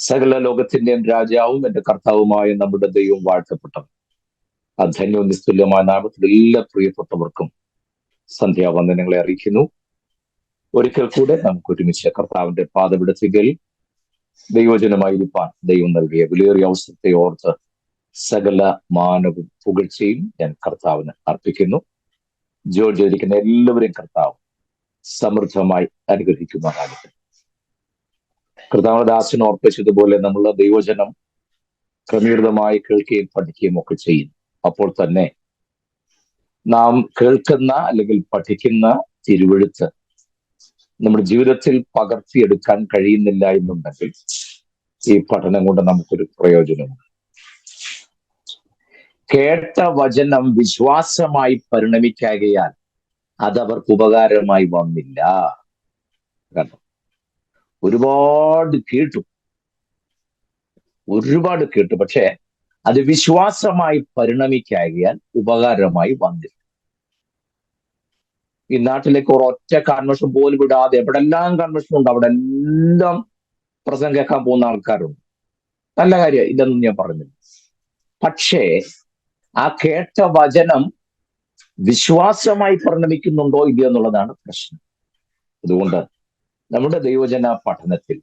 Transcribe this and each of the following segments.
സകല ലോകത്തിന്റെയും രാജാവും എന്റെ കർത്താവുമായ നമ്മുടെ ദൈവം വാഴ്ത്തപ്പെട്ടവൻ. ആ ധന്യവും നിസ്തുല്യമായ നാമത്തിൽ എല്ലാ പ്രിയപ്പെട്ടവർക്കും സന്ധ്യാവന്ദനങ്ങളെ അറിയിക്കുന്നു. ഒരിക്കൽ കൂടെ നമുക്ക് ഒരുമിച്ച് കർത്താവിന്റെ പാദപിടത്തികൾ ദൈവജനമായിരിക്കാൻ ദൈവം നൽകിയ വിലയേറിയ അവസരത്തെ ഓർത്ത് സകല മാനവും പുകഴ്ചയും ഞാൻ കർത്താവിന് അർപ്പിക്കുന്നു. ജോർജ് ഇരിക്കുന്ന എല്ലാവരെയും കർത്താവ് സമൃദ്ധമായി അനുഗ്രഹിക്കുന്നതാകട്ടെ. കർത്താവിന്റെ ദാസൻ ഓർപ്പിച്ചതുപോലെ നമ്മൾ ദൈവജനം ക്രമീകൃതമായി കേൾക്കുകയും പഠിക്കുകയും ഒക്കെ ചെയ്യും. അപ്പോൾ തന്നെ നാം കേൾക്കുന്ന അല്ലെങ്കിൽ പഠിക്കുന്ന തിരുവെഴുത്ത് നമ്മുടെ ജീവിതത്തിൽ പകർത്തിയെടുക്കാൻ കഴിയുന്നില്ല എന്നുണ്ടെങ്കിൽ ഈ പഠനം കൊണ്ട് നമുക്കൊരു പ്രയോജനമുണ്ട്. കേട്ട വചനം വിശ്വാസമായി പരിണമിക്കാകയാൽ അതവർക്ക് ഉപകാരമായി വന്നില്ല. കണ്ടോ, ഒരുപാട് കേട്ടു, പക്ഷെ അത് വിശ്വാസമായി പരിണമിക്കാകിയാൽ ഉപകാരമായി വന്നില്ല. ഈ നാട്ടിലേക്ക് ഒരൊറ്റ കൺവെൻഷൻ പോലും വിടാതെ എവിടെല്ലാം കൺവെൻഷൻ ഉണ്ട് അവിടെ എല്ലാം പ്രസംഗം കേൾക്കാൻ പോകുന്ന ആൾക്കാരുണ്ട്. നല്ല കാര്യം, ഇതൊന്നും ഞാൻ പറഞ്ഞില്ല. പക്ഷേ ആ കേട്ട വചനം വിശ്വാസമായി പരിണമിക്കുന്നുണ്ടോ ഇല്ലയോ എന്നുള്ളതാണ് പ്രശ്നം. അതുകൊണ്ട് നമ്മുടെ ദൈവജന പഠനത്തിൽ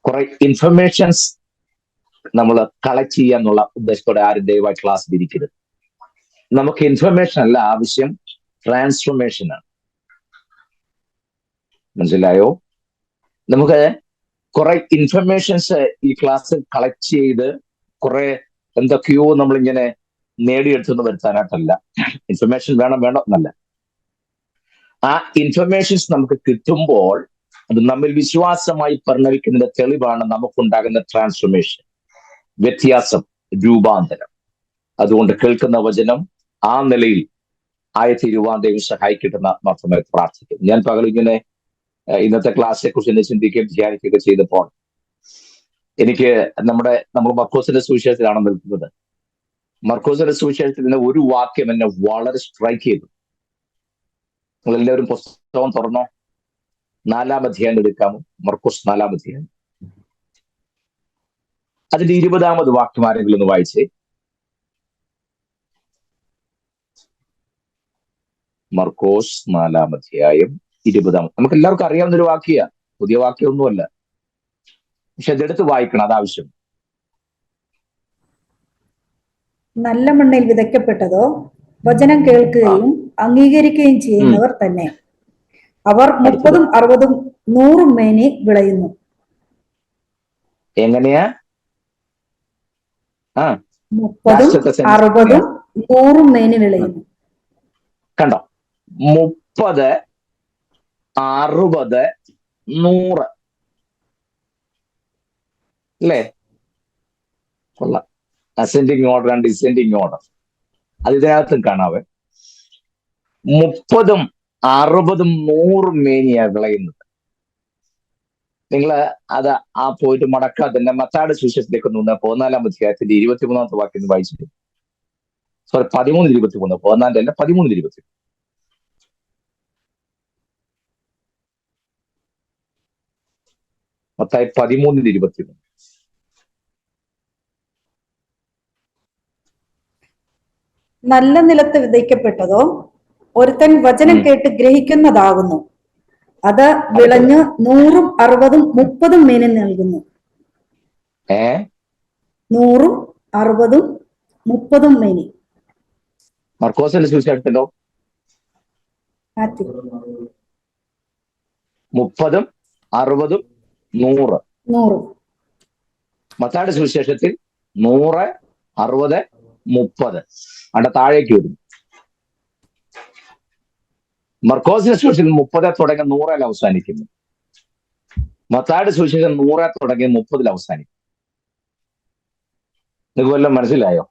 കുറെ ഇൻഫർമേഷൻസ് നമ്മൾ കളക്ട് ചെയ്യാന്നുള്ള ഉദ്ദേശത്തോടെ ആരും ദയവായി ക്ലാസ്സിൽ ഇരിക്കരുത്. നമുക്ക് ഇൻഫർമേഷൻ അല്ല ആവശ്യം, ട്രാൻസ്ഫോർമേഷൻ ആണ്. മനസ്സിലായോ? നമുക്ക് കുറെ ഇൻഫർമേഷൻസ് ഈ ക്ലാസ്സിൽ കളക്ട് ചെയ്ത് കുറെ എന്തൊക്കെയോ നമ്മളിങ്ങനെ നേടിയെടുത്തെന്ന് വരുത്താനായിട്ടല്ല. ഇൻഫർമേഷൻ വേണം എന്നല്ല. ആ ഇൻഫർമേഷൻസ് നമുക്ക് കിട്ടുമ്പോൾ അത് നമ്മിൽ വിശ്വാസമായി പരിണമിക്കുന്നതിന്റെ തെളിവാണ് നമുക്കുണ്ടാകുന്ന ട്രാൻസ്ഫോർമേഷൻ, വ്യത്യാസം, രൂപാന്തരം. അതുകൊണ്ട് കേൾക്കുന്ന വചനം ആ നിലയിൽ ആയിത്തീരുവാൻ ദൈവം സഹായിക്കട്ടെന്ന് ആത്മാർത്ഥമായി പ്രാർത്ഥിക്കുന്നു. ഞാൻ പകൽ ഇങ്ങനെ ഇന്നത്തെ ക്ലാസ്സിനെ കുറിച്ച് എന്നെ ചിന്തിക്കുകയും ധ്യാനിക്കുകയൊക്കെ ചെയ്തപ്പോൾ എനിക്ക് നമ്മൾ മർക്കോസിന്റെ സുവിശേഷത്തിലാണ് നിൽക്കുന്നത്. മർക്കോസിന്റെ സുവിശേഷത്തിൽ നിന്ന് ഒരു വാക്യം എന്നെ വളരെ സ്ട്രൈക്ക് ചെയ്തു. നിങ്ങളെല്ലാവരും പുസ്തകം തുറന്നോ, 4-ാം അധ്യായം എടുക്കാമോ? മർക്കോസ് 4-ാം അധ്യായം, അതിന്റെ 20-ാമത് വാക്യം ആരെങ്കിലും ഒന്ന് വായിച്ചേ. മർക്കോസ് 4-ാം അധ്യായം 20-ാമത്. നമുക്ക് എല്ലാവർക്കും അറിയാവുന്ന ഒരു വാക്യ, പുതിയ വാക്യമൊന്നുമല്ല, പക്ഷെ അതെടുത്ത് വായിക്കണം, അതാവശ്യം. നല്ല മണ്ണിൽ വിതയ്ക്കപ്പെട്ടതോ വചനം കേൾക്കുകയും അംഗീകരിക്കുകയും ചെയ്യുന്നവർ തന്നെ. അവർ 30, 60, 100 മേനി വിളയുന്നു. എങ്ങനെയാ? 30, 60, 100 മേനി വിളയുന്നു. കണ്ടോ, 30, 60, 100 അല്ലേ? കൊള്ളാം. Ascending order and descending order അത് ഇതിനകത്തും കാണാവേ. 30, 60, 100 മേനിയാ വിളയുന്നത്. നിങ്ങൾ അത് ആ പോയിട്ട് മടക്കാതെ തന്നെ മത്തായിയുടെ സുവിശേഷത്തിലേക്ക് 14-ാം അധ്യായത്തിന്റെ 23-ാമത്തെ വാക്യം വായിച്ചിട്ട്, സോറി 13-23, 14 അല്ല 13-23. മത്തായി 13-23. നല്ല നിലത്ത് വിതയ്ക്കപ്പെട്ടതോ ഒരുത്തൻ വചനം കേട്ട് ഗ്രഹിക്കുന്നതാകുന്നു. അത് വിളഞ്ഞ് 100, 60, 30 മേനി നൽകുന്നു. 100, 60, 30 മേനി. മർക്കോസിന്റെ സുവിശേഷത്തിലോ 30, 60, 100. മത്തായിയുടെ സുവിശേഷത്തിൽ 100, 60, 30 അവിടെ താഴേക്ക് വരും. മർക്കോസിന്റെ സുവിശേഷത്തിൽ 30 തുടങ്ങി 100 അവസാനിക്കുന്നു. മത്തായിയുടെ സുവിശേഷം 100 തുടങ്ങി 30 അവസാനിക്കും. നിങ്ങൾക്ക് വല്ലതും മനസ്സിലായോ?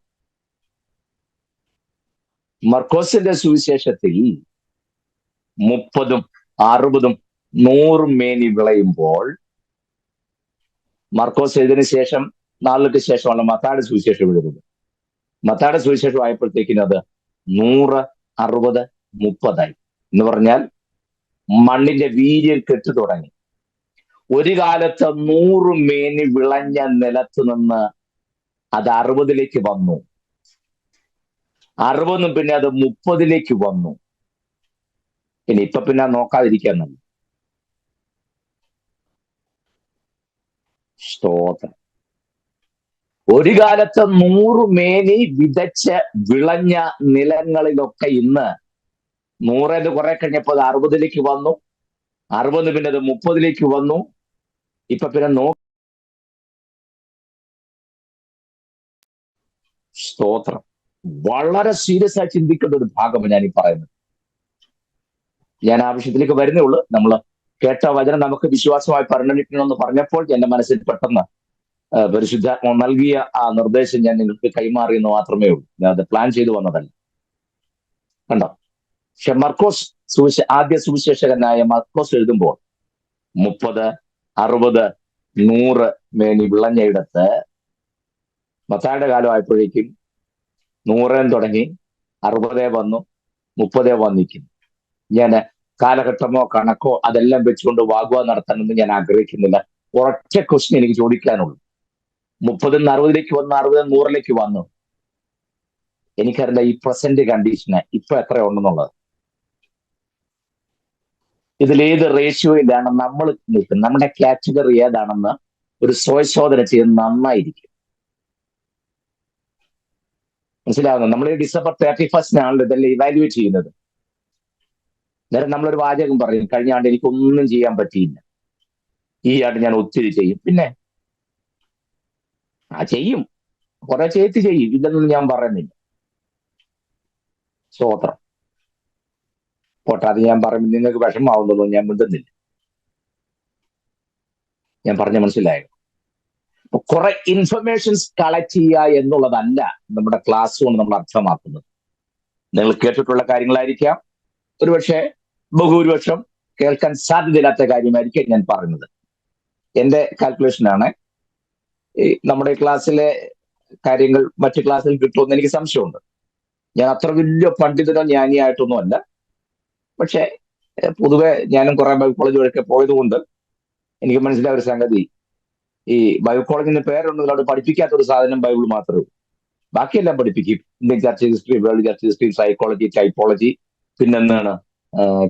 മർക്കോസിന്റെ സുവിശേഷത്തിൽ 30, 60, 100 മേനി വിളയുമ്പോൾ മർക്കോസ് എഴുതിന് ശേഷം നാളുകൾക്ക് ശേഷമാണ് മത്തായിയുടെ സുവിശേഷം എഴുതുന്നത്. മത്തായിയുടെ സുവിശേഷം ആയപ്പോഴത്തേക്കിനും അത് 100, 60, 30 എന്ന് പറഞ്ഞാൽ മണ്ണിന്റെ വീര്യം കെട്ടു തുടങ്ങി. ഒരു കാലത്ത് 100 മേനി വിളഞ്ഞ നിലത്ത് നിന്ന് അത് 60 വന്നു. 60 പിന്നെ അത് 30 വന്നു. ഇനി ഇപ്പൊ പിന്നെ നോക്കാതിരിക്കാൻ തന്നെ. സ്തോത്രം. ഒരു കാലത്ത് 100 മേനി വിതച്ച് വിളഞ്ഞ നിലങ്ങളിലൊക്കെ ഇന്ന് 100 കുറെ കഴിഞ്ഞപ്പോൾ അത് 60 വന്നു. 60 പിന്നെ അത് 30 വന്നു. ഇപ്പൊ പിന്നെ സ്തോത്രം. വളരെ സീരിയസ് ആയി ചിന്തിക്കേണ്ട ഒരു ഭാഗമാണ് ഞാൻ ഈ പറയുന്നത്. ഞാൻ ആവശ്യത്തിലേക്ക് വരുന്നേ ഉള്ളൂ. നമ്മൾ കേട്ട വചനം നമുക്ക് വിശ്വാസമായി പരിണമിക്കണമെന്ന് പറഞ്ഞപ്പോൾ എന്റെ മനസ്സിൽ പെട്ടെന്ന് പരിശുദ്ധാത്മാവ് നൽകിയ ആ നിർദ്ദേശം ഞാൻ നിങ്ങൾക്ക് കൈമാറിയെന്ന് മാത്രമേ ഉള്ളൂ. ഞാൻ അത് പ്ലാൻ ചെയ്തു വന്നതല്ല. കണ്ടോ? പക്ഷെ മർക്കോസ് ആദ്യ സുവിശേഷകനായ മർക്കോസ് എഴുതുമ്പോൾ 30, 60, 100 മേനി വിളഞ്ഞയിടത്ത് മത്തായിയുടെ കാലമായപ്പോഴേക്കും 100 തുടങ്ങി, 60 വന്നു, 30 വന്നിരിക്കുന്നു. ഞാൻ കാലഘട്ടമോ കണക്കോ അതെല്ലാം വെച്ചുകൊണ്ട് വാഗ്വാദം നടത്താനൊന്നും ഞാൻ ആഗ്രഹിക്കുന്നില്ല. ഒരൊറ്റ ക്വസ്റ്റ്യൻ എനിക്ക് ചോദിക്കാനുള്ളൂ. 30 60 വന്നു, 60 100 വന്നു. എനിക്കറിയില്ല ഈ പ്രസന്റ് കണ്ടീഷന് ഇപ്പൊ എത്ര ഉണ്ടെന്നുള്ളത്. ഇതിലേത് റേഷ്യോയിലാണ് നമ്മൾ നിൽക്കുന്നത്, നമ്മുടെ കാറ്റഗറി ഏതാണെന്ന് ഒരു സ്വയശോധന ചെയ്യുന്നത് നന്നായിരിക്കും. മനസ്സിലാവുന്നു? നമ്മൾ ഈ December 31 ഇതെല്ലാം ഇവാലുവേറ്റ് ചെയ്യുന്നത്. നേരം നമ്മളൊരു വാചകം പറയും, കഴിഞ്ഞ ആണ്ട് എനിക്കൊന്നും ചെയ്യാൻ പറ്റിയില്ല, ഈ ആണ്ട് ഞാൻ ഒത്തിരി ചെയ്യും. പിന്നെ ചെയ്യും, കുറെ ചെയ്ത് ചെയ്യും, ഇല്ലെന്നൊന്നും ഞാൻ പറയുന്നില്ല. സ്തോത്രം. പോട്ടെ, അത് ഞാൻ പറയുമ്പോൾ നിങ്ങൾക്ക് വിഷമാവുന്നതോ ഞാൻ മിണ്ടുന്നില്ല. ഞാൻ പറഞ്ഞ മനസ്സിലായോ? കുറെ ഇൻഫർമേഷൻസ് കളക്ട് ചെയ്യുക എന്നുള്ളതല്ല നമ്മുടെ ക്ലാസ് കൊണ്ട് നമ്മൾ അർത്ഥമാക്കുന്നത്. നിങ്ങൾ കേട്ടിട്ടുള്ള കാര്യങ്ങളായിരിക്കാം, ഒരുപക്ഷെ ബഹുഭൂരിപക്ഷം കേൾക്കാൻ സാധ്യതയില്ലാത്ത കാര്യമായിരിക്കും ഞാൻ പറയുന്നത്. എന്റെ കാൽക്കുലേഷനാണ്. നമ്മുടെ ക്ലാസ്സിലെ കാര്യങ്ങൾ മറ്റു ക്ലാസ്സിൽ കിട്ടുമെന്ന് എനിക്ക് സംശയമുണ്ട്. ഞാൻ അത്ര വലിയ പണ്ഡിതനോ ജ്ഞാനിയായിട്ടൊന്നും അല്ല. പക്ഷെ പൊതുവെ ഞാനും കുറെ ബൈബിൾ കോളേജുകളൊക്കെ പോയതുകൊണ്ട് എനിക്ക് മനസ്സിലായ ഒരു സംഗതി, ഈ ബൈബിൾ കോളേജിന്റെ പേരുണ്ടെങ്കിൽ അവിടെ പഠിപ്പിക്കാത്ത ഒരു സാധനം ബൈബിൾ മാത്രമേ ഉള്ളൂ. ബാക്കിയെല്ലാം പഠിപ്പിക്കും. Indian church history, world church history, psychology, typology, പിന്നെന്താണ്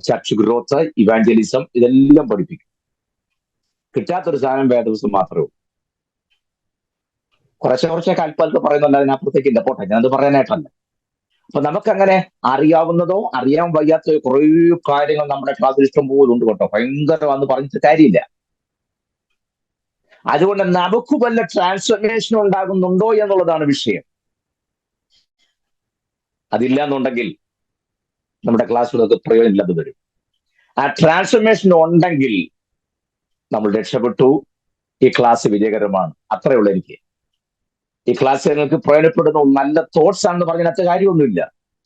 ചർച്ച് ഗ്രോത്ത്, ഇവാഞ്ചലിസം, ഇതെല്ലാം പഠിപ്പിക്കും. കിട്ടാത്തൊരു സാധനം വേദപുസ്തകം മാത്രമേ ഉള്ളൂ. കുറച്ചൊക്കെ അല്പം പറയുന്നുണ്ട്, അതിനപ്പുറത്തേക്ക് ഇല്ല. പോട്ടെ, ഞാനത് പറയാനായിട്ടല്ല. അപ്പൊ നമുക്കങ്ങനെ അറിയാവുന്നതോ അറിയാൻ വയ്യാത്ത കുറേ കാര്യങ്ങൾ നമ്മുടെ ക്ലാസ്സിൽ ഇഷ്ടം പോലും ഉണ്ട് കേട്ടോ. ഭയങ്കരമാണെന്ന് പറഞ്ഞിട്ട് കാര്യമില്ല. അതുകൊണ്ട് നമുക്ക് വല്ല ട്രാൻസ്ഫർമേഷൻ ഉണ്ടാകുന്നുണ്ടോ എന്നുള്ളതാണ് വിഷയം. അതില്ല എന്നുണ്ടെങ്കിൽ നമ്മുടെ ക്ലാസ്സുകൾക്ക് പ്രയോജനമില്ലാതെ വരും. ആ ട്രാൻസ്ഫർമേഷൻ ഉണ്ടെങ്കിൽ നമ്മൾ രക്ഷപ്പെട്ടു. ഈ ക്ലാസ് വിജയകരമാണ്. അത്രയേ ഉള്ളൂ എനിക്ക്. ഈ ക്ലാസ് നിങ്ങൾക്ക് പ്രയോജനപ്പെടുന്ന നല്ല തോട്ട്സ് ആണെന്ന് പറഞ്ഞതിനകത്ത് കാര്യമൊന്നുമില്ല.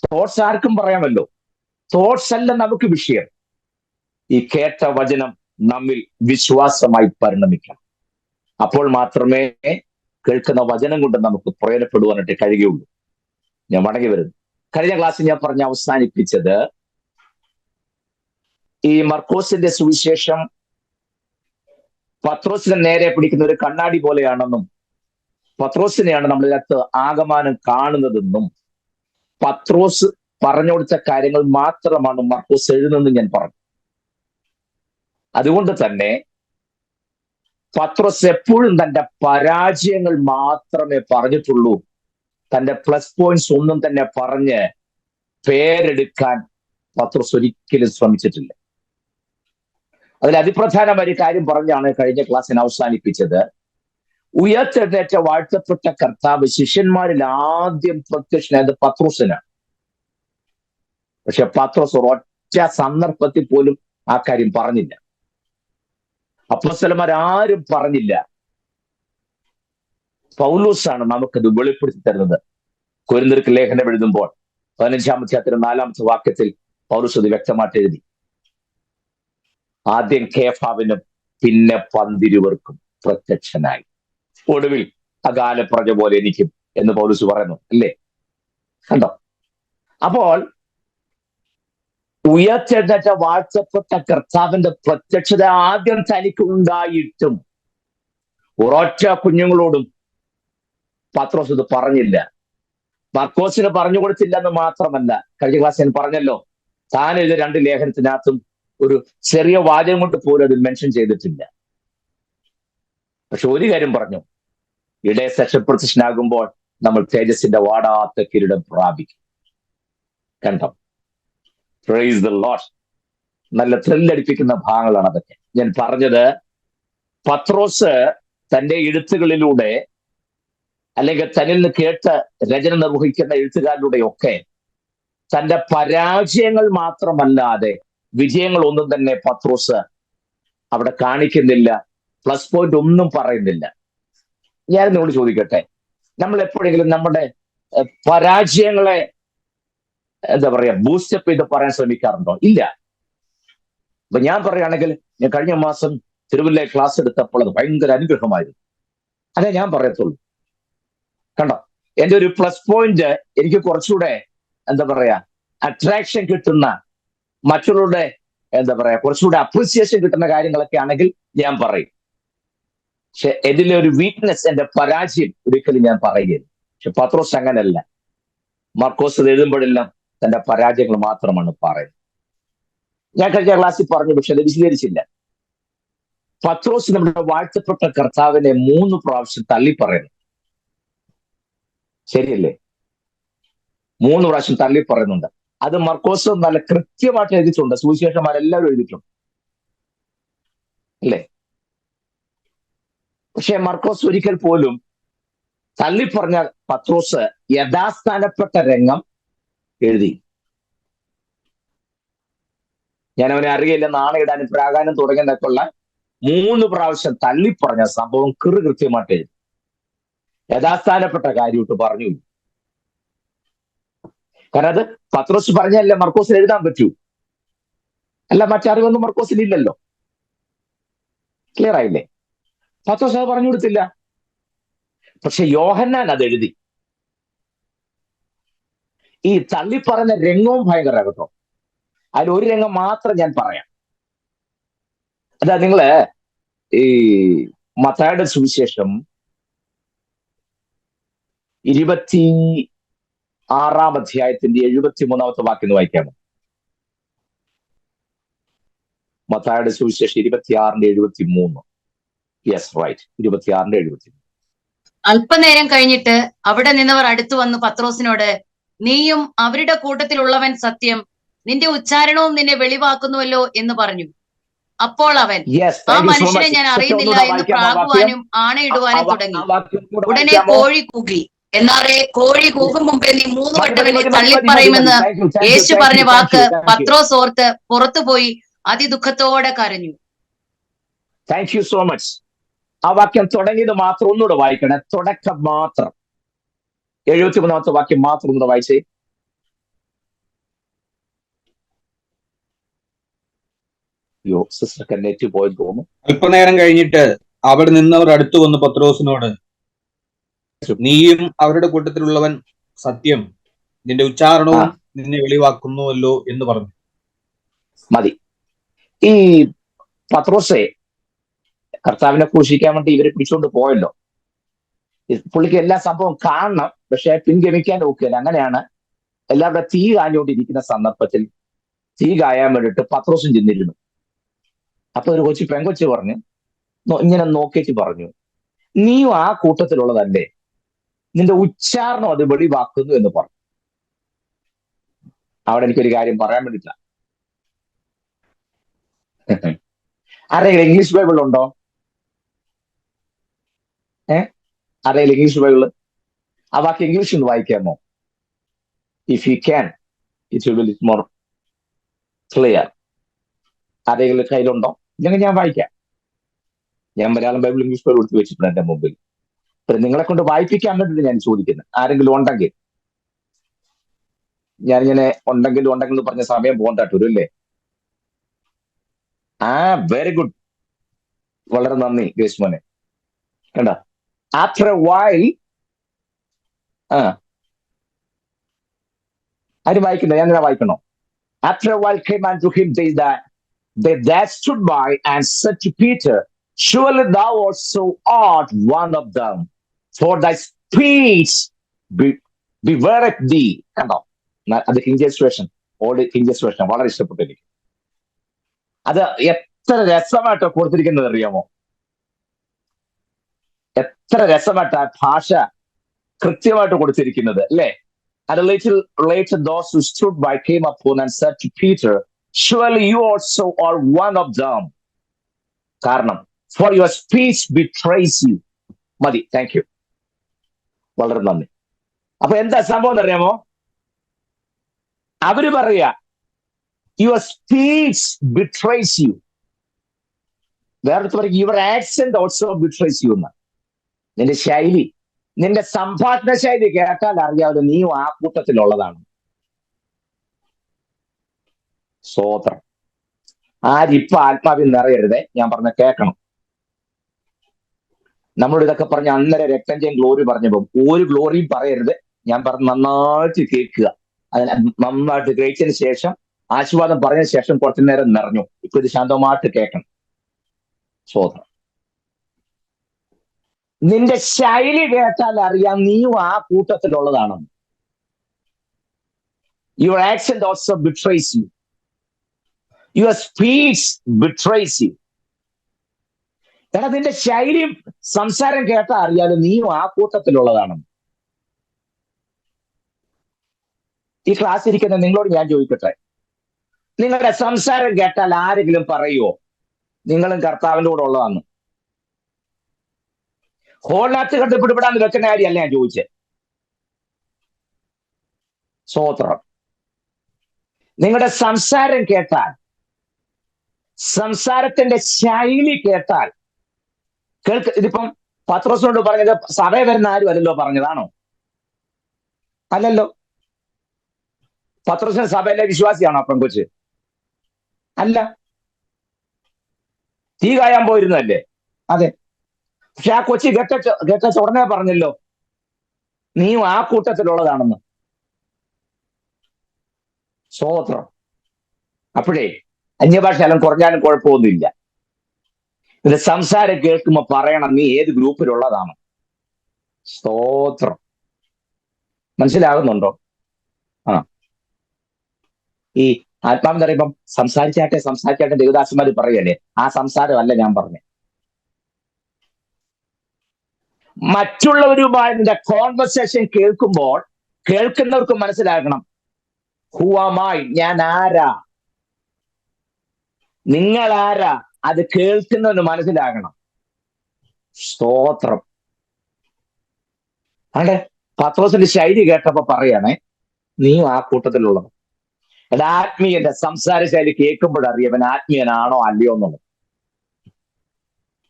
തോട്ട്സ് ആർക്കും പറയാമല്ലോ. തോട്ട്സ് അല്ല നമുക്ക് വിഷയം. ഈ കേട്ട വചനം നമ്മിൽ വിശ്വാസമായി പരിണമിക്കണം. അപ്പോൾ മാത്രമേ കേൾക്കുന്ന വചനം കൊണ്ട് നമുക്ക് പ്രയോജനപ്പെടുവാനായിട്ട് കഴിയുകയുള്ളൂ. ഞാൻ മടങ്ങി വരുന്നു. കഴിഞ്ഞ ക്ലാസ്സിൽ ഞാൻ പറഞ്ഞ് അവസാനിപ്പിച്ചത്, ഈ മർക്കോസിന്റെ സുവിശേഷം പത്രോസിനെ നേരെ പിടിക്കുന്ന ഒരു കണ്ണാടി പോലെയാണെന്നും പത്രോസിനെയാണ് നമ്മളിതിനകത്ത് ആകമാനം കാണുന്നതെന്നും പത്രോസ് പറഞ്ഞു കൊടുത്ത കാര്യങ്ങൾ മാത്രമാണ് മർക്കോസ് എഴുതുന്നതെന്ന് ഞാൻ പറഞ്ഞു. അതുകൊണ്ട് തന്നെ പത്രോസ് എപ്പോഴും തന്റെ പരാജയങ്ങൾ മാത്രമേ പറഞ്ഞിട്ടുള്ളൂ. തന്റെ പ്ലസ് പോയിന്റ്സ് ഒന്നും തന്നെ പറഞ്ഞ് പേരെടുക്കാൻ പത്രോസ് ഒരിക്കലും ശ്രമിച്ചിട്ടില്ല. അതിൽ അതിപ്രധാനമായ ഒരു കാര്യം പറഞ്ഞാണ് കഴിഞ്ഞ ക്ലാസ്സിന് അവസാനിപ്പിച്ചത്. ഉയർത്തെഴുന്നേറ്റ വാഴ്ത്തപ്പെട്ട കർത്താവ് ശിഷ്യന്മാരിൽ ആദ്യം പ്രത്യക്ഷനായത് പത്രോസിനാണ്. പക്ഷെ പത്രോസ് ഒരൊറ്റ സന്ദർഭത്തിൽ പോലും ആ കാര്യം പറഞ്ഞില്ല. അപ്പോസ്തലന്മാരാരും പറഞ്ഞില്ല. പൗലോസാണ് നമുക്കത് വെളിപ്പെടുത്തി തരുന്നത്. കൊരിന്ത്യർക്ക് ലേഖനം എഴുതുമ്പോൾ 15-ാം അധ്യായത്തിന്റെ 4-ാമത്തെ വാക്യത്തിൽ പൗലോസ് അത് വ്യക്തമായിട്ട് എഴുതി. ആദ്യം കേഫാവിനും പിന്നെ 12 പ്രത്യക്ഷനായി, ഒടുവിൽ അകാല പ്രജ പോലെ എനിക്കും എന്ന് പൗലോസ് പറയുന്നു, അല്ലേ? കണ്ടോ? അപ്പോൾ ഉയർത്തെഴുന്നേറ്റ വാഴ്ത്തപ്പെട്ട കർത്താവിന്റെ പ്രത്യക്ഷത ആദ്യം തനിക്ക് ഉണ്ടായിട്ടും ഒരൊറ്റ കുഞ്ഞുങ്ങളോടും പത്രോസ് ഇത് പറഞ്ഞില്ല. മർക്കോസിന് പറഞ്ഞു കൊടുത്തില്ല എന്ന് മാത്രമല്ല, കഴിഞ്ഞ ക്ലാസ് ഞാൻ പറഞ്ഞല്ലോ, താൻ എഴുതിയ 2 ലേഖനത്തിനകത്തും ഒരു ചെറിയ വാചകം കൊണ്ട് പോലും അത് മെൻഷൻ ചെയ്തിട്ടില്ല. പക്ഷെ ഒരു കാര്യം പറഞ്ഞു, ഇടയ സത്യപ്രത്യക്ഷനാകുമ്പോൾ നമ്മൾ തേജസ്സിന്റെ വാടാത്ത കിരീടം പ്രാപിക്കും. കണ്ടോ? Praise the Lord. നല്ല ത്രില്ലടിപ്പിക്കുന്ന ഭാഗങ്ങളാണ് അതൊക്കെ. ഞാൻ പറഞ്ഞത്, പത്രോസ് തന്റെ എഴുത്തുകളിലൂടെ അല്ലെങ്കിൽ തന്നിൽ നിന്ന് കേട്ട് രചന നിർവഹിക്കുന്ന എഴുത്തുകാരിലൂടെ ഒക്കെ തന്റെ പരാജയങ്ങൾ മാത്രമല്ലാതെ വിജയങ്ങൾ ഒന്നും തന്നെ പത്രോസ് അവിടെ കാണിക്കുന്നില്ല, പ്ലസ് പോയിന്റ് ഒന്നും പറയുന്നില്ല. ഞാൻ നിങ്ങളോട് ചോദിക്കട്ടെ, നമ്മൾ എപ്പോഴെങ്കിലും നമ്മുടെ പരാജയങ്ങളെ എന്താ പറയാ ബൂസ്റ്റപ്പ് ചെയ്ത് പറയാൻ ശ്രമിക്കാറുണ്ടോ? ഇല്ല. അപ്പൊ ഞാൻ പറയുകയാണെങ്കിൽ, ഞാൻ കഴിഞ്ഞ മാസം തിരുവല്ല ക്ലാസ് എടുത്തപ്പോൾ അത് ഭയങ്കര അനുഗ്രഹമായിരുന്നു. അതേ ഞാൻ പറയത്തുള്ളൂ. കണ്ടോ, എന്റെ ഒരു പ്ലസ് പോയിന്റ് എനിക്ക് കുറച്ചുകൂടെ എന്താ പറയാ അട്രാക്ഷൻ കിട്ടുന്ന, മറ്റുള്ളവരുടെ എന്താ പറയാ കുറച്ചുകൂടെ അപ്രീസിയേഷൻ കിട്ടുന്ന കാര്യങ്ങളൊക്കെ ആണെങ്കിൽ ഞാൻ പറയും. പക്ഷെ ഇതിലെ ഒരു വീക്ക്നെസ്, എന്റെ പരാജയം ഒരിക്കലും ഞാൻ പറയുകയില്ല. പക്ഷെ പത്രോസ് അങ്ങനല്ല. മർക്കോസ് എഴുതുമ്പോഴെല്ലാം തന്റെ പരാജയങ്ങൾ മാത്രമാണ് പറയുന്നത്. ഞാൻ കഴിഞ്ഞ ക്ലാസ്സിൽ പറഞ്ഞു, പക്ഷെ അത് വിശദീകരിച്ചില്ല. പത്രോസ് നമ്മുടെ വാഴ്ത്തപ്പെട്ട കർത്താവിനെ 3 പ്രാവശ്യം തള്ളി പറയുന്നു. ശരിയല്ലേ? 3 പ്രാവശ്യം തള്ളി പറയുന്നുണ്ട്. അത് മർക്കോസ് നല്ല കൃത്യമായിട്ട് എഴുതിയിട്ടുണ്ട്. സുവിശേഷന്മാരെല്ലാവരും എഴുതിയിട്ടുണ്ട്, അല്ലേ? പക്ഷെ മർക്കോസ് ഒരിക്കൽ പോലും തള്ളിപ്പറഞ്ഞ പത്രോസ് യഥാസ്ഥാനപ്പെട്ട രംഗം എഴുതി. ഞാൻ അവനെ അറിയില്ല, നാണയിടാനും പ്രാകാനും തുടങ്ങിയതൊക്കെയുള്ള 3 പ്രാവശ്യം തള്ളിപ്പറഞ്ഞ സംഭവം കൃത്യമായിട്ട് എഴുതി. യഥാസ്ഥാനപ്പെട്ട കാര്യമായിട്ട് പറഞ്ഞു. കാരണം അത് പത്രോസ് പറഞ്ഞല്ലേ മർക്കോസിന് എഴുതാൻ പറ്റൂ. അല്ല, മറ്ററിവൊന്നും മർക്കോസിന് ഇല്ലല്ലോ. ക്ലിയർ ആയില്ലേ? പത്രോസ് അത് പറഞ്ഞു കൊടുത്തില്ല. പക്ഷെ യോഹന്നാൻ അത് എഴുതി. ഈ തള്ളിപ്പറഞ്ഞ രംഗവും ഭയങ്കര കേട്ടോ. അതിൽ ഒരു രംഗം മാത്രം ഞാൻ പറയാം. അതാ, നിങ്ങള് ഈ മത്തായിയുടെ സുവിശേഷം 26-ാം അധ്യായത്തിന്റെ 73-ാമത്തെ വാക്യം വായിക്കാമോ? മത്തായിയുടെ സുവിശേഷം 26-73. Yes, right, 26-73. അല്പനേരം കഴിഞ്ഞിട്ട് അവിടെ നിന്നവർ അടുത്തു വന്ന് പത്രോസിനോട്, നീയും അവരുടെ കൂട്ടത്തിലുള്ളവൻ സത്യം, നിന്റെ ഉച്ചാരണവും നിന്നെ വെളിവാക്കുന്നുവല്ലോ എന്ന് പറഞ്ഞു. അപ്പോൾ അവൻ, ആ മനുഷ്യനെ ഞാൻ അറിയുന്നില്ല എന്ന് പ്രാകുവാനും ആണയിടുവാനും തുടങ്ങി. ഉടനെ കോഴി കൂകി. എന്നാറേ കോഴി കൂകും മുമ്പേ നീ 3 വട്ടം എന്നെ തള്ളിപ്പറയുമെന്ന് യേശു പറഞ്ഞ വാക്ക് പത്രോസ് ഓർത്ത് പുറത്തുപോയി അതിദുഃഖത്തോടെ കരഞ്ഞു. Thank you so much. ആ വാക്യം തുടങ്ങിയത് മാത്രം ഒന്നുകൂടെ വായിക്കണേ. തുടക്കം മാത്രം 73-ാമത്തെ വാക്യം മാത്രം ഒന്നുകൂടെ വായിച്ചേ. യോ സിസ്റ്റർ നെറ്റ് പോയെന്ന് തോന്നുന്നു. അല്പനേരം കഴിഞ്ഞിട്ട് അവിടെ നിന്നവർ അടുത്തു വന്ന് പത്രോസിനോട്, നീയും അവരുടെ കൂട്ടത്തിലുള്ളവൻ സത്യം, നിന്റെ ഉച്ചാരണവും നിന്നെ വെളിവാക്കുന്നുവല്ലോ എന്ന് പറഞ്ഞു. മതി. ഈ പത്രോസെ കർത്താവിനെ ക്രൂശിക്കാൻ വേണ്ടി ഇവരെ പിടിച്ചുകൊണ്ട് പോയല്ലോ. പുള്ളിക്ക് എല്ലാ സംഭവം കാണണം, പക്ഷെ പിൻഗമിക്കാൻ നോക്കിയല്ല. അങ്ങനെയാണ് എല്ലാവരുടെ തീ കാഞ്ഞുകൊണ്ടിരിക്കുന്ന സന്ദർഭത്തിൽ തീ കായാൻ വേണ്ടിയിട്ട് പത്രോസും ചെന്നിരുന്നു. അപ്പൊ ഒരു പെങ്കൊച്ച് പറഞ്ഞു, ഇങ്ങനെ നോക്കിയിട്ട് പറഞ്ഞു, നീയും ആ കൂട്ടത്തിലുള്ളതല്ലേ, നിന്റെ ഉച്ചാരണം അത് വെളിവാക്കുന്നു എന്ന് പറഞ്ഞു. അവിടെ എനിക്കൊരു കാര്യം പറയാൻ വേണ്ടിയില്ല. ആരെങ്കിലും ഇംഗ്ലീഷ് ബൈബിൾ ഉണ്ടോ? ആരെങ്കിലും ഇംഗ്ലീഷ് ബൈബിള്? ആ വാക്ക് ഇംഗ്ലീഷ് ഒന്ന് വായിക്കാമോ? If you can, it will be more clear. ആരെങ്കിലും കയ്യിലുണ്ടോ? ഇല്ലെങ്കിൽ ഞാൻ വായിക്കാം. ഞാൻ മലയാളം ബൈബിൾ ഇംഗ്ലീഷ് ബൈബിൾ എടുത്ത് വെച്ചിട്ടുണ്ട് എന്റെ മുമ്പിൽ. നിങ്ങളെ കൊണ്ട് വായിപ്പിക്കാൻ വേണ്ടിയിട്ട് ഞാൻ ചോദിക്കുന്നത്. ആരെങ്കിലും ഉണ്ടെങ്കിൽ, ഞാനിങ്ങനെ ഉണ്ടെങ്കിൽ എന്ന് പറഞ്ഞ സമയം പോകണ്ടായിട്ട് വരും അല്ലേ? വെരി ഗുഡ്, വളരെ നന്ദി ഗ്രേസ് മോനെ. കണ്ട, ആഫ്റ്റർ എ വൈൽ ആരും വായിക്കണ്ടോ? ഞാൻ ഇങ്ങനെ വായിക്കണോ? After a while came unto him they that stood by and said to Peter, surely thou also art one of them, for thy speech bewareth thee. കണ്ടോ? അത് king James version, old king James version വളരെ ഇഷ്ടപ്പെട്ടു എനിക്ക്. അത് എത്ര രസമായിട്ടോ കൊടുത്തിരിക്കുന്നത് അറിയാമോ? എത്ര രസമായിട്ട് ആ ഭാഷ കൃത്യമായിട്ട് കൊടുത്തിരിക്കുന്നത് അല്ലേ? And a little later those who stood by came upon and said to Peter, surely you also are one of them. കാരണം for your speech betrays you. മതി, താങ്ക് യു, വളരെ നന്ദി. അപ്പൊ എന്താ സംഭവം അറിയാമോ? അവര് പറയാ യുവർ സ്പീച്ച് ബിട്രേസ് യു. വേറെ പറയും your accent also betrays you എന്ന്. നിന്റെ ശൈലി, നിന്റെ സംഭാഷണ ശൈലി കേട്ടാൽ അറിയാതെ നീയും ആ കൂട്ടത്തിലുള്ളതാണ്. സ്തോത്രം. ആരിപ്പോ ആത്മാവിൽ നിറയരുതേ, ഞാൻ പറഞ്ഞ കേൾക്കണം. നമ്മളോട് ഇതൊക്കെ പറഞ്ഞ അന്നേരം രക്തം ചെയ്യും ഗ്ലോറി പറഞ്ഞപ്പോ ഒരു ഗ്ലോറിയും പറയരുത്. ഞാൻ പറഞ്ഞ് നന്നായിട്ട് കേൾക്കുക. അതിന് നന്നായിട്ട് കഴിച്ചതിന് ശേഷം ആശീർവാദം പറഞ്ഞതിന് ശേഷം കുറച്ചു നേരം നിറഞ്ഞു. ഇപ്പൊ ഇത് ശാന്തമായിട്ട് കേൾക്കണം. സ്തോത്രം. നിന്റെ ശൈലി കേട്ടാൽ അറിയാം നീയും ആ കൂട്ടത്തിലുള്ളതാണെന്ന്. Your accent also betrays you. Your speech betrays you. എടാ, നിന്റെ ശൈലിയും സംസാരം കേട്ടാൽ അറിയാലോ നീയും ആ കൂട്ടത്തിലുള്ളതാണെന്ന്. ഈ ക്ലാസ് ഇരിക്കുന്ന നിങ്ങളോട് ഞാൻ ചോദിക്കട്ടെ, നിങ്ങളുടെ സംസാരം കേട്ടാൽ ആരെങ്കിലും പറയുമോ നിങ്ങളും കർത്താവിന്റെ കൂടെ ഉള്ളതാന്ന്? ഹോളിനകത്ത് കണ്ട് പിടിപെടാന്ന് വെക്കുന്ന കാര്യമല്ല ഞാൻ ചോദിച്ചത്. സ്തോത്രം. നിങ്ങളുടെ സംസാരം കേട്ടാൽ, സംസാരത്തിന്റെ ശൈലി കേട്ടാൽ ഇതിപ്പം പത്രോസിനോട് പറഞ്ഞത് സഭയിൽ വരുന്ന ആരും അല്ലല്ലോ പറഞ്ഞതാണോ? അല്ലല്ലോ. പത്രോസിന് സഭയിലെ വിശ്വാസിയാണോ പെൺകൊച്ച്? അല്ല. തീ കായാൻ പോയിരുന്നല്ലേ? അതെ. പക്ഷെ ആ കൊച്ചി കേട്ട ഉടനെ പറഞ്ഞല്ലോ നീയും ആ കൂട്ടത്തിലുള്ളതാണെന്ന്. സ്തോത്രം. അപ്പോഴേ അന്യഭാഷ എല്ലാം കുറഞ്ഞാലും കുഴപ്പമൊന്നുമില്ല. ഇത് സംസാരം കേൾക്കുമ്പോ പറയണം നീ ഏത് ഗ്രൂപ്പിലുള്ളതാണ്. സ്തോത്രം. മനസ്സിലാകുന്നുണ്ടോ? ആ, ഈ ആത്മാവെന്ന് പറയുമ്പം സംസാരിച്ചാട്ടെ ദേവദാസന്മാര് പറയല്ലേ, ആ സംസാരമല്ല ഞാൻ പറഞ്ഞത്. മറ്റുള്ളവരുമായി നിന്റെ കോൺവെർസേഷൻ കേൾക്കുമ്പോൾ കേൾക്കുന്നവർക്ക് മനസ്സിലാക്കണം ഹൂ ആം ഐ, ഞാൻ ആരാ, നിങ്ങൾ ആരാ, അത് കേൾക്കുന്നവന് മനസ്സിലാകണം. സ്തോത്രം. അതെ, പത്രോസിന്റെ ശൈലി കേട്ടപ്പോ പറയണേ നീയും ആ കൂട്ടത്തിലുള്ളത്. എന്റെ ആത്മീയന്റെ സംസാര ശൈലി കേൾക്കുമ്പോഴറിയാം അവൻ ആത്മീയനാണോ അല്ലയോ എന്നുള്ളത്.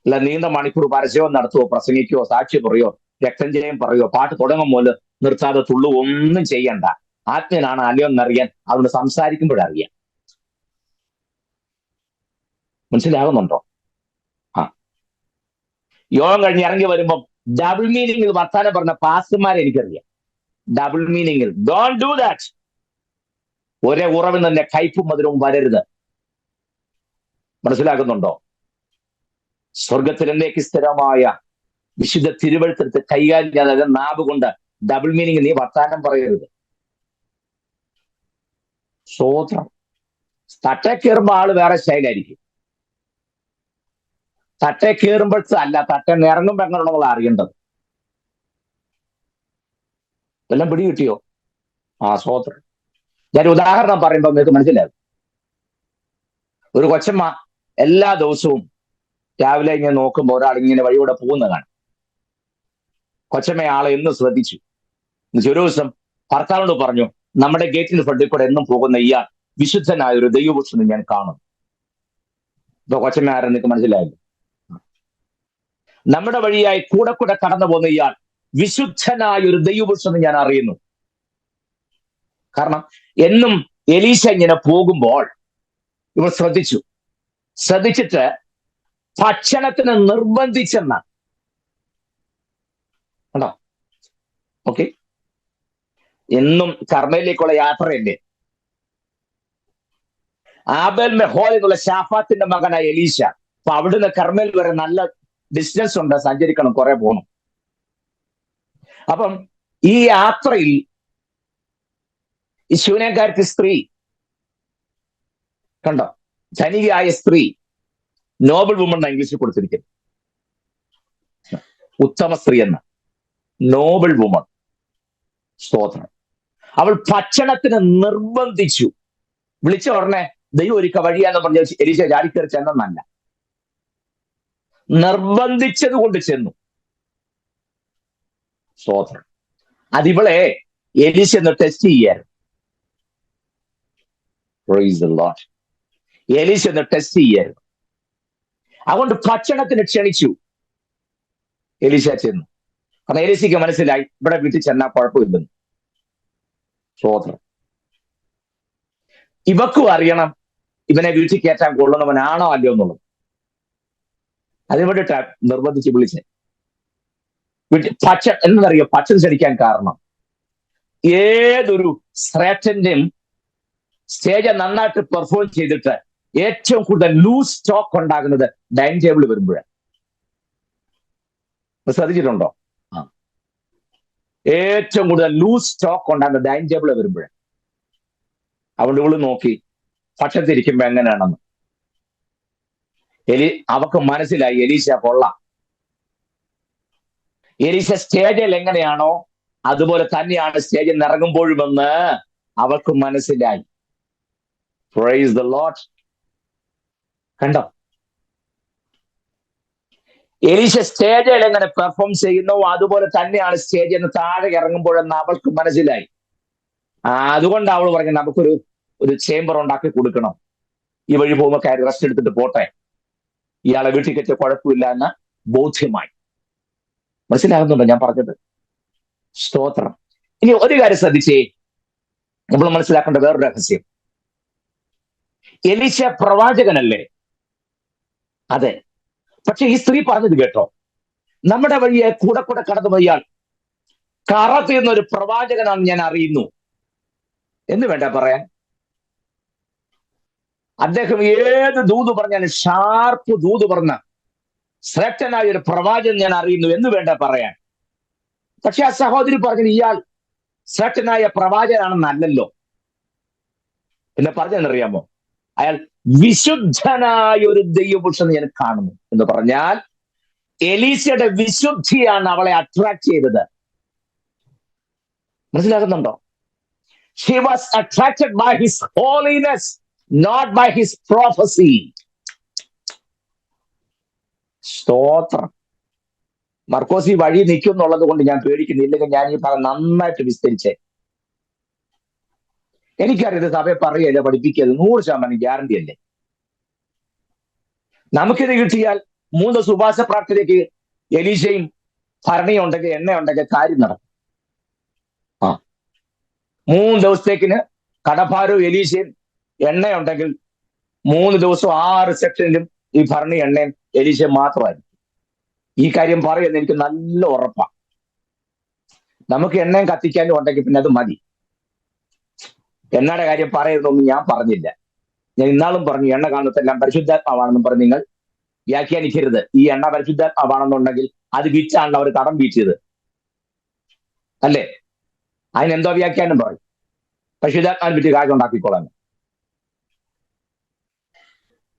അല്ല നീണ്ട മണിക്കൂർ പരസ്യവും നടത്തുവോ, പ്രസംഗിക്കുവോ, സാക്ഷി പറയോ, രക്തഞ്ജയം പറയോ, പാട്ട് തുടങ്ങും പോലെ നിർത്താതെ തുള്ളു ഒന്നും ചെയ്യണ്ട. ആത്മീയനാണോ അല്ലയോ എന്നറിയാൻ അതുകൊണ്ട് സംസാരിക്കുമ്പോഴറിയാം. മനസ്സിലാകുന്നുണ്ടോ? ആ, യോഗം കഴിഞ്ഞ് ഇറങ്ങി വരുമ്പം ഡബിൾ മീനിങ്ങിൽ വർത്താനം പറഞ്ഞ പാസ്റ്റർമാരെ എനിക്കറിയാം. ഡബിൾ മീനിങ്ങിൽ ഡോണ്ട് ഡു ദാറ്റ്. ഒരേ ഉറവിൽ തന്നെ കയ്പും മധുരവും വരരുത്. മനസ്സിലാകുന്നുണ്ടോ? സ്വർഗത്തിൽ എന്നേക്ക് സ്ഥിരമായ വിശുദ്ധ തിരുവഴുത്തെടുത്ത് കൈകാര്യം ചെയ്യാതെ നാവ് കൊണ്ട് ഡബിൾ മീനിങ് നീ വർത്താനം പറയരുത്. സ്തോത്രം. തട്ടേ കയറുമ്പോ ആള് വേറെ സ്റ്റൈലായിരിക്കും. തട്ടേ കയറുമ്പോഴത്തെ അല്ല, തട്ടേ ഇറങ്ങുമ്പോ എങ്ങനെയുള്ള അറിയേണ്ടത്. എല്ലാം പിടി കിട്ടിയോ? ആ, സ്തോത്രം. ഞാൻ ഉദാഹരണം പറയുമ്പോൾ നിങ്ങൾക്ക് മനസ്സിലാകും. ഒരു കൊച്ചമ്മ എല്ലാ ദിവസവും രാവിലെ ഇങ്ങനെ നോക്കുമ്പോൾ ഒരാൾ ഇങ്ങനെ വഴിയൂടെ പോകുന്ന കാണും. കൊച്ചമ്മ ആളെ എന്ന് ശ്രദ്ധിച്ചു. ഒരു ദിവസം ഭർത്താവിനോട് പറഞ്ഞു, നമ്മുടെ ഗേറ്റിന് ഫ്രണ്ടിൽ കൂടെ എന്നും പോകുന്ന ഇയാൾ വിശുദ്ധനായ ഒരു ദൈവപുരുഷനെ ഞാൻ കാണും. ഇപ്പൊ കൊച്ചമ്മ ആരെന്ന് നിങ്ങൾക്ക് മനസ്സിലായില്ല. നമ്മുടെ വഴിയായി കൂടെ കടന്നു പോകുന്ന ഇയാൾ വിശുദ്ധനായ ഒരു ദൈവപുരുഷനെ ഞാൻ അറിയുന്നു. കാരണം എന്നും എലീശ ഇങ്ങനെ പോകുമ്പോൾ ഇവർ ശ്രദ്ധിച്ചിട്ട് ഭക്ഷണത്തിന് നിർബന്ധിച്ചെന്ന കണ്ടോ? ഓക്കെ, എന്നും കർമ്മയിലേക്കുള്ള യാത്രയല്ലേ. ആബേൽ മെഹോൽ എന്നുള്ള ശാഫാത്തിന്റെ മകനായ എലീശ. അപ്പൊ അവിടുന്ന് കർമ്മേൽ വരെ നല്ല ഡിസ്റ്റൻസ് ഉണ്ട്, സഞ്ചരിക്കണം, കുറെ പോകണം. അപ്പം ഈ യാത്രയിൽ ഈ ശൂന്യക്കാരത്തി സ്ത്രീ കണ്ടോ, ധനികയായ സ്ത്രീ, നോബിൾ വുമൺ എന്ന ഇംഗ്ലീഷിൽ കൊടുത്തിരിക്കുന്നു, ഉത്തമ സ്ത്രീ എന്ന നോബിൾ വുമൺ. സ്തോത്രം. അവൾ ഭക്ഷണത്തിന് നിർബന്ധിച്ചു. വിളിച്ച ഉടനെ ദൈവം ഒരുക്ക വഴിയാന്ന് പറഞ്ഞ എലീശ ചാടിക്കയറി ചെന്നല്ല, നിർബന്ധിച്ചത് കൊണ്ട് ചെന്നു. സ്തോത്രം. അതിവളെ എലീശ ഒന്ന് ടെസ്റ്റ് ചെയ്യായിരുന്നു. Praise the Lord. എലീശ ഒന്ന് ടെസ്റ്റ് ചെയ്യായിരുന്നു. അതുകൊണ്ട് ഭക്ഷണത്തിന് ക്ഷണിച്ചു. എലീശ ചെന്നു. കാരണം എലീശയ്ക്ക് മനസ്സിലായി ഇവിടെ വീട്ടിൽ ചെന്നാൽ കുഴപ്പമില്ലെന്ന്. സ്തോത്രം. ഇവക്കും അറിയണം ഇവനെ വീട്ടിൽ കയറ്റാൻ കൊള്ളുന്നവനാണോ അല്ലയോ എന്നുള്ളത്. അതിവിടെ നിർബന്ധിച്ച് വിളിച്ചേ. എന്നറിയോ ഭക്ഷണം ക്ഷണിക്കാൻ കാരണം? ഏതൊരു ശ്രേഷ്ഠന്റെയും സ്റ്റേജ് നന്നായിട്ട് പെർഫോം ചെയ്തിട്ട് ഏറ്റവും കൂടുതൽ ലൂസ് സ്റ്റോക്ക് ഉണ്ടാകുന്നത് ഡൈനിങ് ടേബിൾ വരുമ്പോഴാണ്. ശ്രദ്ധിച്ചിട്ടുണ്ടോ? ഏറ്റവും കൂടുതൽ ലൂസ് സ്റ്റോക്ക് ഉണ്ടാകുന്നത് ഡൈനിങ് ടേബിൾ വരുമ്പോഴാണ്. അതുകൊണ്ട് ഇവള് നോക്കി ഭക്ഷണത്തിരിക്കുമ്പോ എങ്ങനെയാണെന്ന്. അവക്ക് മനസ്സിലായി എലീശ കൊള്ളാം. എലീശ സ്റ്റേജിൽ എങ്ങനെയാണോ അതുപോലെ തന്നെയാണ് സ്റ്റേജിൽ നിന്ന് ഇറങ്ങുമ്പോഴുമെന്ന് അവൾക്ക് മനസ്സിലായി. Praise the Lord. കണ്ടോ, എലീശ സ്റ്റേജിൽ എങ്ങനെ പെർഫോം ചെയ്യുന്നോ അതുപോലെ തന്നെയാണ് സ്റ്റേജിൽ നിന്ന് താഴെ ഇറങ്ങുമ്പോഴെന്ന് അവൾക്ക് മനസ്സിലായി. അതുകൊണ്ട് അവൾ പറഞ്ഞു നമുക്കൊരു ചേംബർ ഉണ്ടാക്കി കൊടുക്കണം, ഈ വഴി പോകുമ്പോൾ കയറി റെസ്റ്റ് എടുത്തിട്ട് പോട്ടെ, ഇയാളെ വീട്ടിൽ കെറ്റിയ കുഴപ്പമില്ല എന്ന് ബോധ്യമായി. മനസ്സിലാകുന്നുണ്ടോ ഞാൻ പറഞ്ഞത്? സ്തോത്രം. ഇനി ഒരു കാര്യം ശ്രദ്ധിച്ചേ, നമ്മൾ മനസ്സിലാക്കേണ്ട വേറൊരു രഹസ്യം. എലീശ പ്രവാചകനല്ലേ? അതെ. പക്ഷെ ഈ സ്ത്രീ പറഞ്ഞത് കേട്ടോ, നമ്മുടെ വഴിയെ കൂടെ കൂടെ കടന്നു പോയാൽ കറ തീർന്ന ഒരു പ്രവാചകനാണെന്ന് ഞാൻ അറിയുന്നു എന്ന് വേണ്ട പറയാൻ. അദ്ദേഹം ഏത് ദൂത് പറഞ്ഞാലും ഷാർപ്പ് ദൂത് പറഞ്ഞ ശ്രേഷ്ഠനായ ഒരു പ്രവാചകൻ ഞാൻ അറിയുന്നു എന്ന് വേണ്ട പറയാൻ. പക്ഷെ ആ സഹോദരി പറഞ്ഞത് ഇയാൾ ശ്രേഷ്ഠനായ പ്രവാചകനാണെന്നല്ലോ. പിന്നെ പറഞ്ഞെന്നറിയാമോ? അയാൾ വിശുദ്ധനായ ഒരു ദൈവപുരുഷനെ ഞാൻ കാണുന്നു എന്ന് പറഞ്ഞാൽ എലീശയുടെ വിശുദ്ധിയാണ് അവളെ അട്രാക്ട് ചെയ്തത്. മനസ്സിലാകുന്നുണ്ടോ? She was attracted by his holiness, not by his prophecy. സ്തോത്രം. മർക്കോസ് ഈ വഴി നിൽക്കും എന്നുള്ളത് കൊണ്ട് ഞാൻ പേടിക്കുന്നില്ലെങ്കിൽ ഞാൻ ഈ പറഞ്ഞ നന്നായിട്ട് വിസ്തരിച്ചേ. എനിക്കറിയത് സഭയെ പറയുകയല്ല പഠിപ്പിക്കരുത്, 100% ഗ്യാരണ്ടി അല്ലേ. നമുക്കിത് കിട്ടിയാൽ 3 സുഭാഷ പ്രാർത്ഥനയ്ക്ക് എലീശയും ഭരണിയും ഉണ്ടെങ്കിൽ എണ്ണ ഉണ്ടെങ്കിൽ കാര്യം നടക്കും. 3 ദിവസത്തേക്കിന് കടഭാരവും എലീശയും എണ്ണയുണ്ടെങ്കിൽ 3 ദിവസം 6 സെക്ഷനിലും ഈ ഭരണി എണ്ണയും എലീശയും മാത്രമായിരിക്കും. ഈ കാര്യം പറയുന്നത് എനിക്ക് നല്ല ഉറപ്പാണ്. നമുക്ക് എണ്ണയും കത്തിക്കാനും ഉണ്ടെങ്കിൽ പിന്നെ അത് മതി. എണ്ണയുടെ കാര്യം പറയരുതൊന്നും ഞാൻ പറഞ്ഞില്ല. ഞാൻ ഇന്നാളും പറഞ്ഞു എണ്ണ കാണുന്നതെല്ലാം പരിശുദ്ധാത്മാവാണെന്നും പറഞ്ഞ് നിങ്ങൾ വ്യാഖ്യാനിക്കരുത്. ഈ എണ്ണ പരിശുദ്ധാത്മാവാണെന്നുണ്ടെങ്കിൽ അത് വിറ്റാണല്ലോ അവർ കടം വീഴ്ചത് അല്ലേ? അതിനെന്തോ വ്യാഖ്യാനം പറയും, പരിശുദ്ധാത്മാവിന് വിറ്റ് കാശ് ഉണ്ടാക്കിക്കോളാം.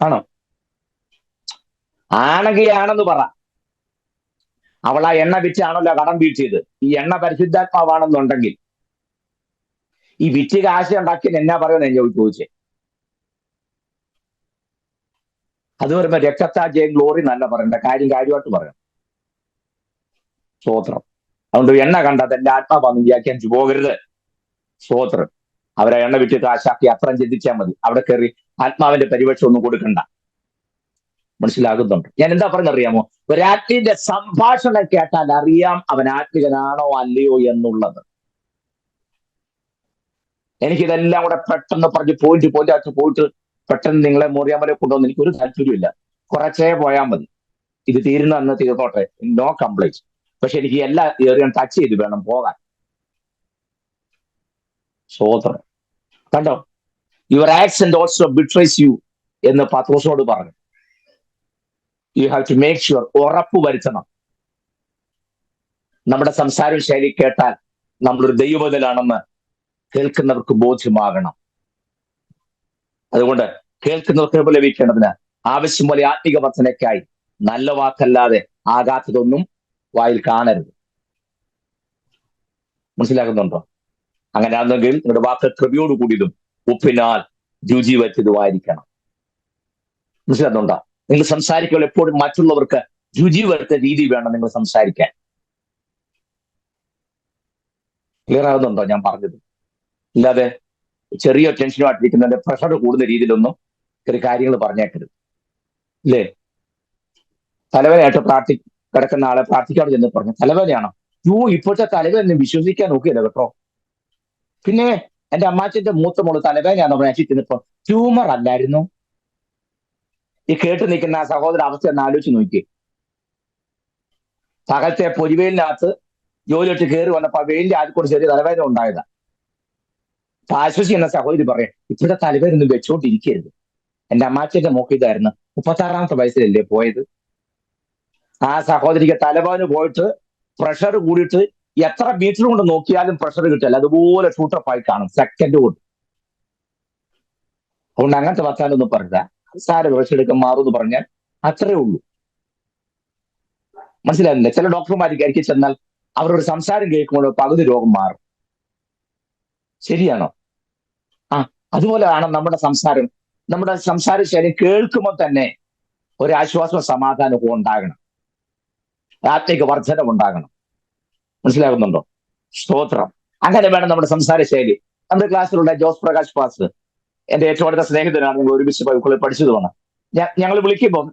ആണോ? ആണെങ്കിൽ ആണെന്ന് പറ. അവൾ ആ എണ്ണ വിറ്റാണല്ലോ കടം വീഴ്ചത്. ഈ എണ്ണ പരിശുദ്ധാത്മാവാണെന്നുണ്ടെങ്കിൽ ഈ വിറ്റ് കാശ് ഉണ്ടാക്കിയെന്ന് എന്നാ പറയുമെന്ന് ഞാൻ ചോദിച്ചേ. അത് പറയുമ്പോ രക്തത്താ ജയം ഗ്ലോറി നല്ല പറയണ്ട, കാര്യമായിട്ട് പറയണം. സ്തോത്രം. അതുകൊണ്ട് എണ്ണ കണ്ട അതെന്റെ ആത്മാവാന്ന് വ്യാഖ്യാനിച്ചു പോകരുത്. സ്തോത്രം. അവരെ എണ്ണ വിറ്റ് കാശാക്കി അത്രയും ചിന്തിച്ചാൽ മതി. അവിടെ കയറി ആത്മാവിന്റെ പരിപക്ഷം ഒന്നും കൊടുക്കണ്ട. മനസ്സിലാകുന്നുണ്ട് ഞാൻ എന്താ പറഞ്ഞറിയാമോ? ഒരാത്മീന്റെ സംഭാഷണം കേട്ടാൽ അറിയാം അവൻ ആത്മികനാണോ അല്ലയോ എന്നുള്ളത്. എനിക്കിതെല്ലാം കൂടെ പെട്ടെന്ന് പറഞ്ഞ് പോയിട്ട് പെട്ടെന്ന് നിങ്ങളെ മോറിയാമലെ കൊണ്ടുവന്ന് എനിക്കൊരു താല്പര്യമില്ല. കുറച്ചേ പോയാൽ മതി. ഇത് തീരുന്ന അന്ന് തീർന്നോട്ടെ, നോ കംപ്ലൈന്റ്. പക്ഷെ എനിക്ക് എല്ലാ ഏറിയ ടച്ച് ചെയ്ത് വേണം പോകാൻ. സ്തോത്രം. കണ്ടോ, your accent also betrays you എന്ന് പത്രോസിനോട് പറഞ്ഞു. You have to make sure, ഉറപ്പ് വരുത്തണം. നമ്മുടെ സംസാര ശൈലി കേട്ടാൽ നമ്മളൊരു ദൈവത്തിലാണെന്ന് കേൾക്കുന്നവർക്ക് ബോധ്യമാകണം. അതുകൊണ്ട് കേൾക്കുന്നവർക്ക് കൃപ ലഭിക്കേണ്ടതിന് ആവശ്യം പോലെ ആത്മിക വർധനയ്ക്കായി നല്ല വാക്കല്ലാതെ ആകാത്തതൊന്നും വായിൽ കാണരുത്. മനസ്സിലാകുന്നുണ്ടോ? അങ്ങനെയാണെങ്കിൽ നിങ്ങളുടെ വാക്ക് കൃപയോട് കൂടിയതും ഉപ്പിനാൽ രുചി വരുത്തിയതുമായിരിക്കണം. മനസ്സിലാകുന്നുണ്ടോ? നിങ്ങൾ സംസാരിക്കുമ്പോൾ എപ്പോഴും മറ്റുള്ളവർക്ക് രുചി വരുത്ത രീതി വേണം നിങ്ങൾ സംസാരിക്കാൻ. ക്ലിയർ ആകുന്നുണ്ടോ ഞാൻ പറഞ്ഞത്? ഇല്ലാതെ ചെറിയ ടെൻഷനുമായിട്ടിരിക്കുന്നതിന്റെ പ്രഷർ കൂടുന്ന രീതിയിലൊന്നും ചെറിയ കാര്യങ്ങൾ പറഞ്ഞേക്കരുത്. ഇല്ലേ? തലവേദനയായിട്ട് കിടക്കുന്ന ആളെ പ്രാർത്ഥിക്കാതെ ചെന്ന് പറഞ്ഞു, തലവേദനയാണോ? ഇപ്പോഴത്തെ തലവേദന വിശ്വസിക്കാൻ നോക്കിയല്ലോ കേട്ടോ. പിന്നെ എന്റെ അമ്മാച്ചന്റെ മൂത്ത മോള് തലവേദനയാണോ ചെന്നപ്പോ ട്യൂമർ അല്ലായിരുന്നു. ഈ കേട്ട് നിൽക്കുന്ന ആ സഹോദര അവസ്ഥ എന്ന് ആലോചിച്ച് നോക്കി. പകലത്തെ പൊരിവെയിലിനകത്ത് ജോലിയിട്ട് കയറി വന്നപ്പോ ആ വെയിലിന്റെ ആദ്യം കൂടെ ചെറിയ തലവേദന ഉണ്ടായതാ. അപ്പൊ ആശ്വസിക്കുന്ന സഹോദരി പറയാം, ഇപ്പോഴത്തെ തലവേദന ഒന്നും വെച്ചോണ്ടിരിക്കരുത്. എന്റെ അമ്മാച്ചന്റെ മോക്ക് ഇതായിരുന്നു, 36-ാമത്തെ വയസ്സിലല്ലേ പോയത്. ആ സഹോദരിക്ക് തലവേദന പോയിട്ട് പ്രഷർ കൂടിയിട്ട് എത്ര മീറ്റർ കൊണ്ട് നോക്കിയാലും പ്രഷർ കിട്ടില്ല, അതുപോലെ ഷൂട്ടപ്പായി കാണും സെക്കൻഡ് കൊണ്ട്. അതുകൊണ്ട് അങ്ങനത്തെ വർത്താനൊന്നും പറഞ്ഞ സാര വിഷയെടുക്കാൻ മാറുമെന്ന് പറഞ്ഞാൽ അത്രേ ഉള്ളൂ. മനസ്സിലായില്ലേ? ചില ഡോക്ടർമാർക്ക് ചെന്നാൽ അവരൊരു സംസാരം കേൾക്കുമ്പോൾ പകുതി രോഗം മാറും. ശരിയാണോ? അതുപോലെയാണ് നമ്മുടെ സംസാരം. നമ്മുടെ സംസാര ശൈലി കേൾക്കുമ്പോൾ തന്നെ ഒരാശ്വാസവും സമാധാനവും ഉണ്ടാകണം, ആത്മിക വർധനം ഉണ്ടാകണം. മനസ്സിലാകുന്നുണ്ടോ? സ്തോത്രം. അങ്ങനെ വേണം നമ്മുടെ സംസാര ശൈലി. നമ്മുടെ ക്ലാസ്സിലുള്ള ജോസ് പ്രകാശ് പാസ്റ്റർ എന്റെ ഏറ്റവും അടുത്ത സ്നേഹിതനാണ്. ഞങ്ങൾ ഒരുമിച്ച് ബൈബിളിൽ പഠിച്ചതുമാണ്. ഞങ്ങൾ വിളിക്കുമ്പോൾ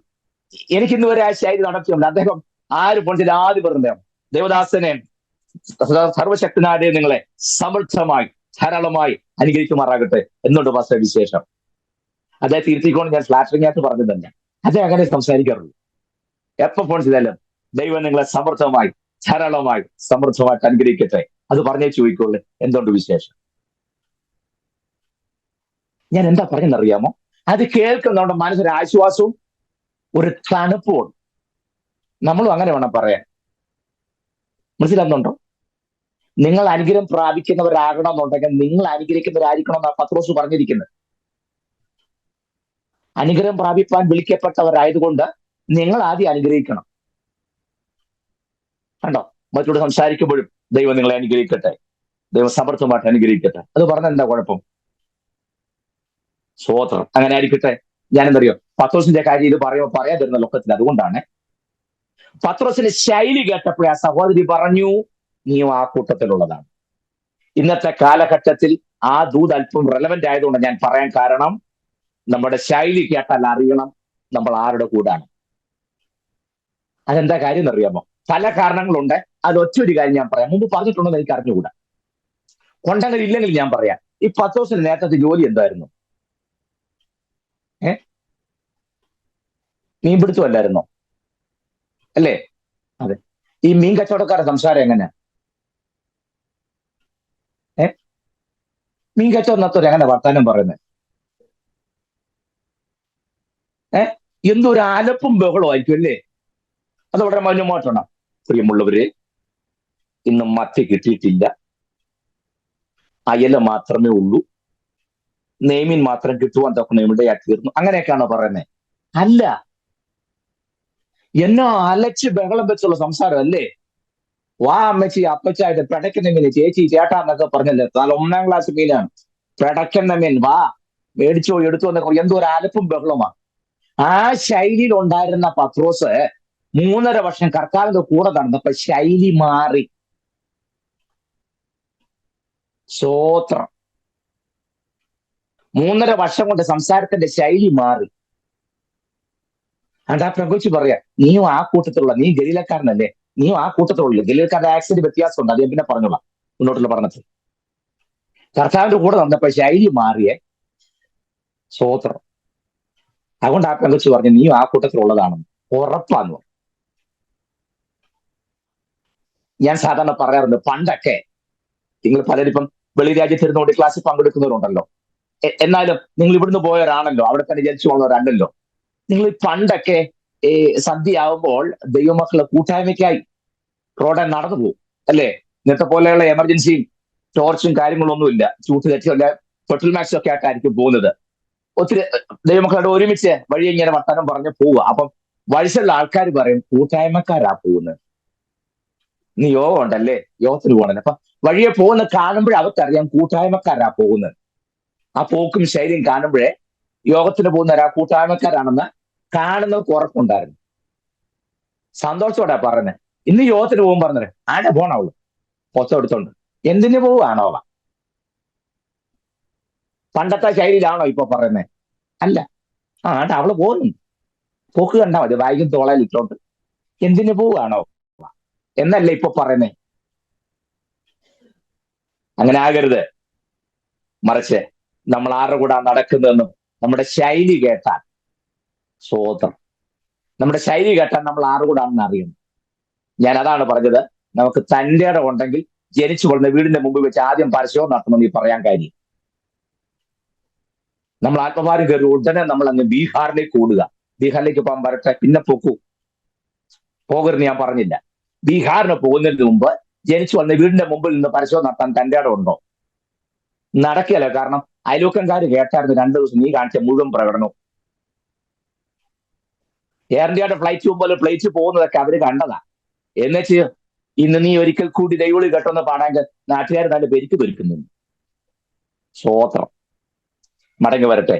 എനിക്കിന്ന് വരെ ആ ശൈലി നടത്തിയുണ്ട്. അദ്ദേഹം ആര് പൊണ്ടിൽ ആദ്യം പറഞ്ഞ ദേവദാസനെ സർവശക്തനായ നിങ്ങളെ സമൃദ്ധമായി ധാരാളമായി അനുഗ്രഹിക്കുമാറാകട്ടെ എന്നുണ്ട് പാസ്റ്റർ വിശേഷം. അദ്ദേഹത്തെ ഇരുത്തിക്കൊണ്ട് ഞാൻ ഫ്ലാറ്ററിംഗ് ആയിട്ട് പറഞ്ഞു തന്നെ അദ്ദേഹം അങ്ങനെ സംസാരിക്കാറുള്ളൂ. എപ്പോ ഫോൺ ചെയ്താലും ദൈവം നിങ്ങളെ സമൃദ്ധമായി ധാരാളമായി സമൃദ്ധമായിട്ട് അനുഗ്രഹിക്കട്ടെ, അത് പറഞ്ഞേ ചോദിക്കുള്ളൂ എന്തുകൊണ്ട് വിശേഷം. ഞാൻ എന്താ പറഞ്ഞെന്നറിയാമോ? അത് കേൾക്കുന്നതുകൊണ്ട് മനസ്സിന് ആശ്വാസവും ഒരു തണുപ്പും. നമ്മളും അങ്ങനെ വേണം പറയാൻ. മനസ്സിലാകുന്നുണ്ടോ? നിങ്ങൾ അനുഗ്രഹം പ്രാപിക്കുന്നവരാകണമെന്നുണ്ടെങ്കിൽ നിങ്ങൾ അനുഗ്രഹിക്കുന്നവരായിരിക്കണം എന്നാണ് പത്രോസ് പറഞ്ഞിരിക്കുന്നത്. അനുഗ്രഹം പ്രാപിപ്പാൻ വിളിക്കപ്പെട്ടവരായതുകൊണ്ട് നിങ്ങൾ ആദ്യം അനുഗ്രഹിക്കണം. കണ്ടോ? മറ്റോട് സംസാരിക്കുമ്പോഴും ദൈവം നിങ്ങളെ അനുഗ്രഹിക്കട്ടെ, ദൈവം സമർത്ഥമായിട്ട് അനുഗ്രഹിക്കട്ടെ, അത് പറഞ്ഞാൽ എന്താ കുഴപ്പം? സ്വോത്രം. അങ്ങനെ ആയിരിക്കട്ടെ. ഞാനെന്തറിയോ പത്രോസിന്റെ കാര്യം ഇത് പറയാതിരുന്ന ലൊക്കത്തിൽ. അതുകൊണ്ടാണ് പത്രോസിന്റെ ശൈലി കേട്ടപ്പോഴേ ആ സഹോദരി പറഞ്ഞു, നീയും ആ കൂട്ടത്തിലുള്ളതാണ്. ഇന്നത്തെ കാലഘട്ടത്തിൽ ആ ദൂത് അല്പം റെലവെന്റ് ആയതുകൊണ്ട് ഞാൻ പറയാൻ കാരണം, നമ്മുടെ ശൈലി കേട്ടാൽ അറിയണം നമ്മൾ ആരുടെ കൂടാണ്. അതെന്താ കാര്യം എന്നറിയാമോ? പല കാരണങ്ങളുണ്ട്. അത് ഒറ്റൊരു കാര്യം ഞാൻ പറയാം. മുമ്പ് പറഞ്ഞിട്ടുണ്ടെന്ന് എനിക്ക് അറിഞ്ഞുകൂടാ, ഉണ്ടെങ്കിൽ ഇല്ലെങ്കിൽ ഞാൻ പറയാം. ഈ പത്രോസിന് നേരത്തെ ജോലി എന്തായിരുന്നു? മീൻപിടുത്തമല്ലായിരുന്നോ? അല്ലേ? അതെ. ഈ മീൻ കച്ചവടക്കാരുടെ സംസാരം എങ്ങനെയാ? മീൻ കച്ചവടം നടത്തുവരെ എങ്ങനെ വർത്താനം പറയുന്നത്? എന്തൊരു അലപ്പും ബഹളമായിരിക്കും അല്ലേ? അത് വളരെ മൗനമായിട്ടാണ്. പ്രിയമുള്ളവരെ, ഇന്നും മത്തി കിട്ടിയിട്ടില്ല, അയല മാത്രമേ ഉള്ളൂ, നെയ്മീൻ മാത്രം കിട്ടുവാൻ തൊക്കെ ഇവിടെയാക്കി തീർന്നു, അങ്ങനെയൊക്കെയാണോ പറയുന്നത്? അല്ല, എന്നോ അലച്ച് ബഹളം വെച്ചുള്ള സംസാരം അല്ലേ? വാ അമ്മച്ചി അപ്പച്ചായിട്ട് പിടയ്ക്കുന്ന മീൻ, ചേച്ചി ചേട്ടാ എന്നൊക്കെ പറഞ്ഞല്ലേ. നല്ല 1-ാം ക്ലാസ് മീനാണ്, പിടയ്ക്കുന്ന മീൻ, വാ മേടിച്ചോ എടുത്തു എന്നൊക്കെ എന്തോ ഒരു അലപ്പും ബഹളമാണ്. ആ ശൈലിയിൽ ഉണ്ടായിരുന്ന പത്രോസ് 3.5 വർഷം കർത്താവിന്റെ കൂടെ നടന്നപ്പോ ശൈലി മാറി. സ്തോത്രം. 3.5 വർഷം കൊണ്ട് സംസാരത്തിന്റെ ശൈലി മാറി. അതാ പ്രകോപിച്ച് പറയാ, നീയും ആ കൂട്ടത്തിലുള്ള, നീ ഗലീലക്കാരനല്ലേ, നീയും ആ കൂട്ടത്തിലുള്ള. ഗലീലക്കാരുടെ ആക്സിഡന്റ് വ്യത്യാസമുണ്ട്, അത് ഞാൻ പിന്നെ പറഞ്ഞോളാം മുന്നോട്ടുള്ള പഠനത്തിൽ. കർത്താവിന്റെ കൂടെ നടന്നപ്പോ ശൈലി മാറിയേ. സ്തോത്രം. അതുകൊണ്ട് ആ പ്രകോപിച്ച് പറഞ്ഞു, നീയും ആ കൂട്ടത്തിലുള്ളതാണെന്ന് ഉറപ്പാന്ന് പറഞ്ഞു. ഞാൻ സാധാരണ പറയാറുണ്ട്, പണ്ടൊക്കെ നിങ്ങൾ പലരിപ്പം വെളി രാജ്യത്തിരുന്നുകൊണ്ട് ക്ലാസ്സിൽ പങ്കെടുക്കുന്നവരുണ്ടല്ലോ, എന്നാലും നിങ്ങൾ ഇവിടുന്ന് പോയവരാണല്ലോ, അവിടെ തന്നെ ജനിച്ചു വളർന്നവരാണല്ലോ. നിങ്ങൾ പണ്ടൊക്കെ ഈ സന്ധ്യയാവുമ്പോൾ ദൈവമക്കളെ കൂട്ടായ്മയ്ക്കായി റോഡിൽ നടന്നു പോകും അല്ലേ? ഇന്നത്തെ പോലെയുള്ള എമർജൻസിയും ടോർച്ചും കാര്യങ്ങളൊന്നുമില്ല. ചൂട്ട് കെട്ടിയല്ല പെട്രോൾ മാക്സും ഒക്കെ ആയിട്ടായിരിക്കും പോകുന്നത്. ഒത്തിരി ദൈവമക്കളോട് ഒരുമിച്ച് വഴി ഇങ്ങനെ വർത്തമാനം പറഞ്ഞ് പോവുക. അപ്പം വയസ്സുള്ള ആൾക്കാർ പറയും കൂട്ടായ്മക്കാരാ പോകുന്നത്. ഇന്ന് യോഗം ഉണ്ടല്ലേ, യോഗത്തിന് പോകണല്ലോ. അപ്പൊ വഴിയെ പോകുന്ന കാണുമ്പോഴേ അവർക്കറിയാം കൂട്ടായ്മക്കാരാ പോകുന്നത്. ആ പോക്കും ശൈലിയും കാണുമ്പോഴേ യോഗത്തിന് പോകുന്നവരാ കൂട്ടായ്മക്കാരാണെന്ന് കാണുന്നവർക്ക് ഉറപ്പുണ്ടായിരുന്നു. സന്തോഷത്തോടെ പറഞ്ഞത്. ഇന്ന് യോഗത്തിന് പോകുമ്പോൾ പറഞ്ഞത് ആടെ പോണവള് പൊത്തം എടുത്തോണ്ട് എന്തിനു പോവാണോ അവ? പണ്ടത്തെ ശൈലിയിലാണോ ഇപ്പൊ പറയുന്നത്? അല്ല. ആടെ അവള് പോകുന്നു, പോക്ക് കണ്ടാ മതി, ബാഗും തോളയിൽ ഇട്ടോണ്ട് എന്തിനു പോവാണോ എന്നല്ലേ ഇപ്പൊ പറയുന്നേ? അങ്ങനെ ആകരുത്. മറിച്ച് നമ്മൾ ആരുടെ കൂടെ നടക്കുന്നതെന്നും നമ്മുടെ ശൈലി കേട്ടാൽ, സ്വോത്രം, നമ്മുടെ ശൈലി കേട്ടാൽ നമ്മൾ ആരുടെ കൂടാണെന്ന് അറിയുന്നു. ഞാൻ അതാണ് പറഞ്ഞത്, നമുക്ക് തൻ്റെ ഇടം ഉണ്ടെങ്കിൽ ജനിച്ചു വളർന്ന വീടിന്റെ മുമ്പിൽ വെച്ച് ആദ്യം പരസ്യവും നടത്തണമെന്ന് ഈ പറയാൻ കാര്യം. നമ്മൾ ആത്മഭാരം കയറി ഉടനെ നമ്മൾ അങ്ങ് ബീഹാറിലേക്ക് ഓടുക. ബീഹാറിലേക്ക് പോകാൻ വരട്ടെ, പിന്നെ പൊക്കൂ, പോകരുന്ന് ഞാൻ പറഞ്ഞില്ല. ബീഹാറിന് പോകുന്നതിന് മുമ്പ് ജനിച്ചു വന്ന വീടിന്റെ മുമ്പിൽ നിന്ന് പരസ്യവും നടത്താൻ തൻ്റെ ഇടം ഉണ്ടോ? നടക്കുകയല്ല. കാരണം അയൽവക്കംകാർ കേട്ടായിരുന്നു 2 ദിവസം നീ കാണിച്ച മുഴുവൻ പ്രകടനവും. എയർ ഇന്ത്യയുടെ ഫ്ലൈറ്റ് മുമ്പിൽ ഫ്ലൈറ്റ് പോകുന്നതൊക്കെ അവര് കണ്ടതാ. എന്നുവെച്ച് ഇന്ന് നീ ഒരിക്കൽ കൂടി ദൈവളി കേട്ടൊന്ന് പാടാൻ നാട്ടുകാർ നല്ല പെരുക്ക് പെരുക്കുന്നു. സ്വോത്രം. മടങ്ങി വരട്ടെ.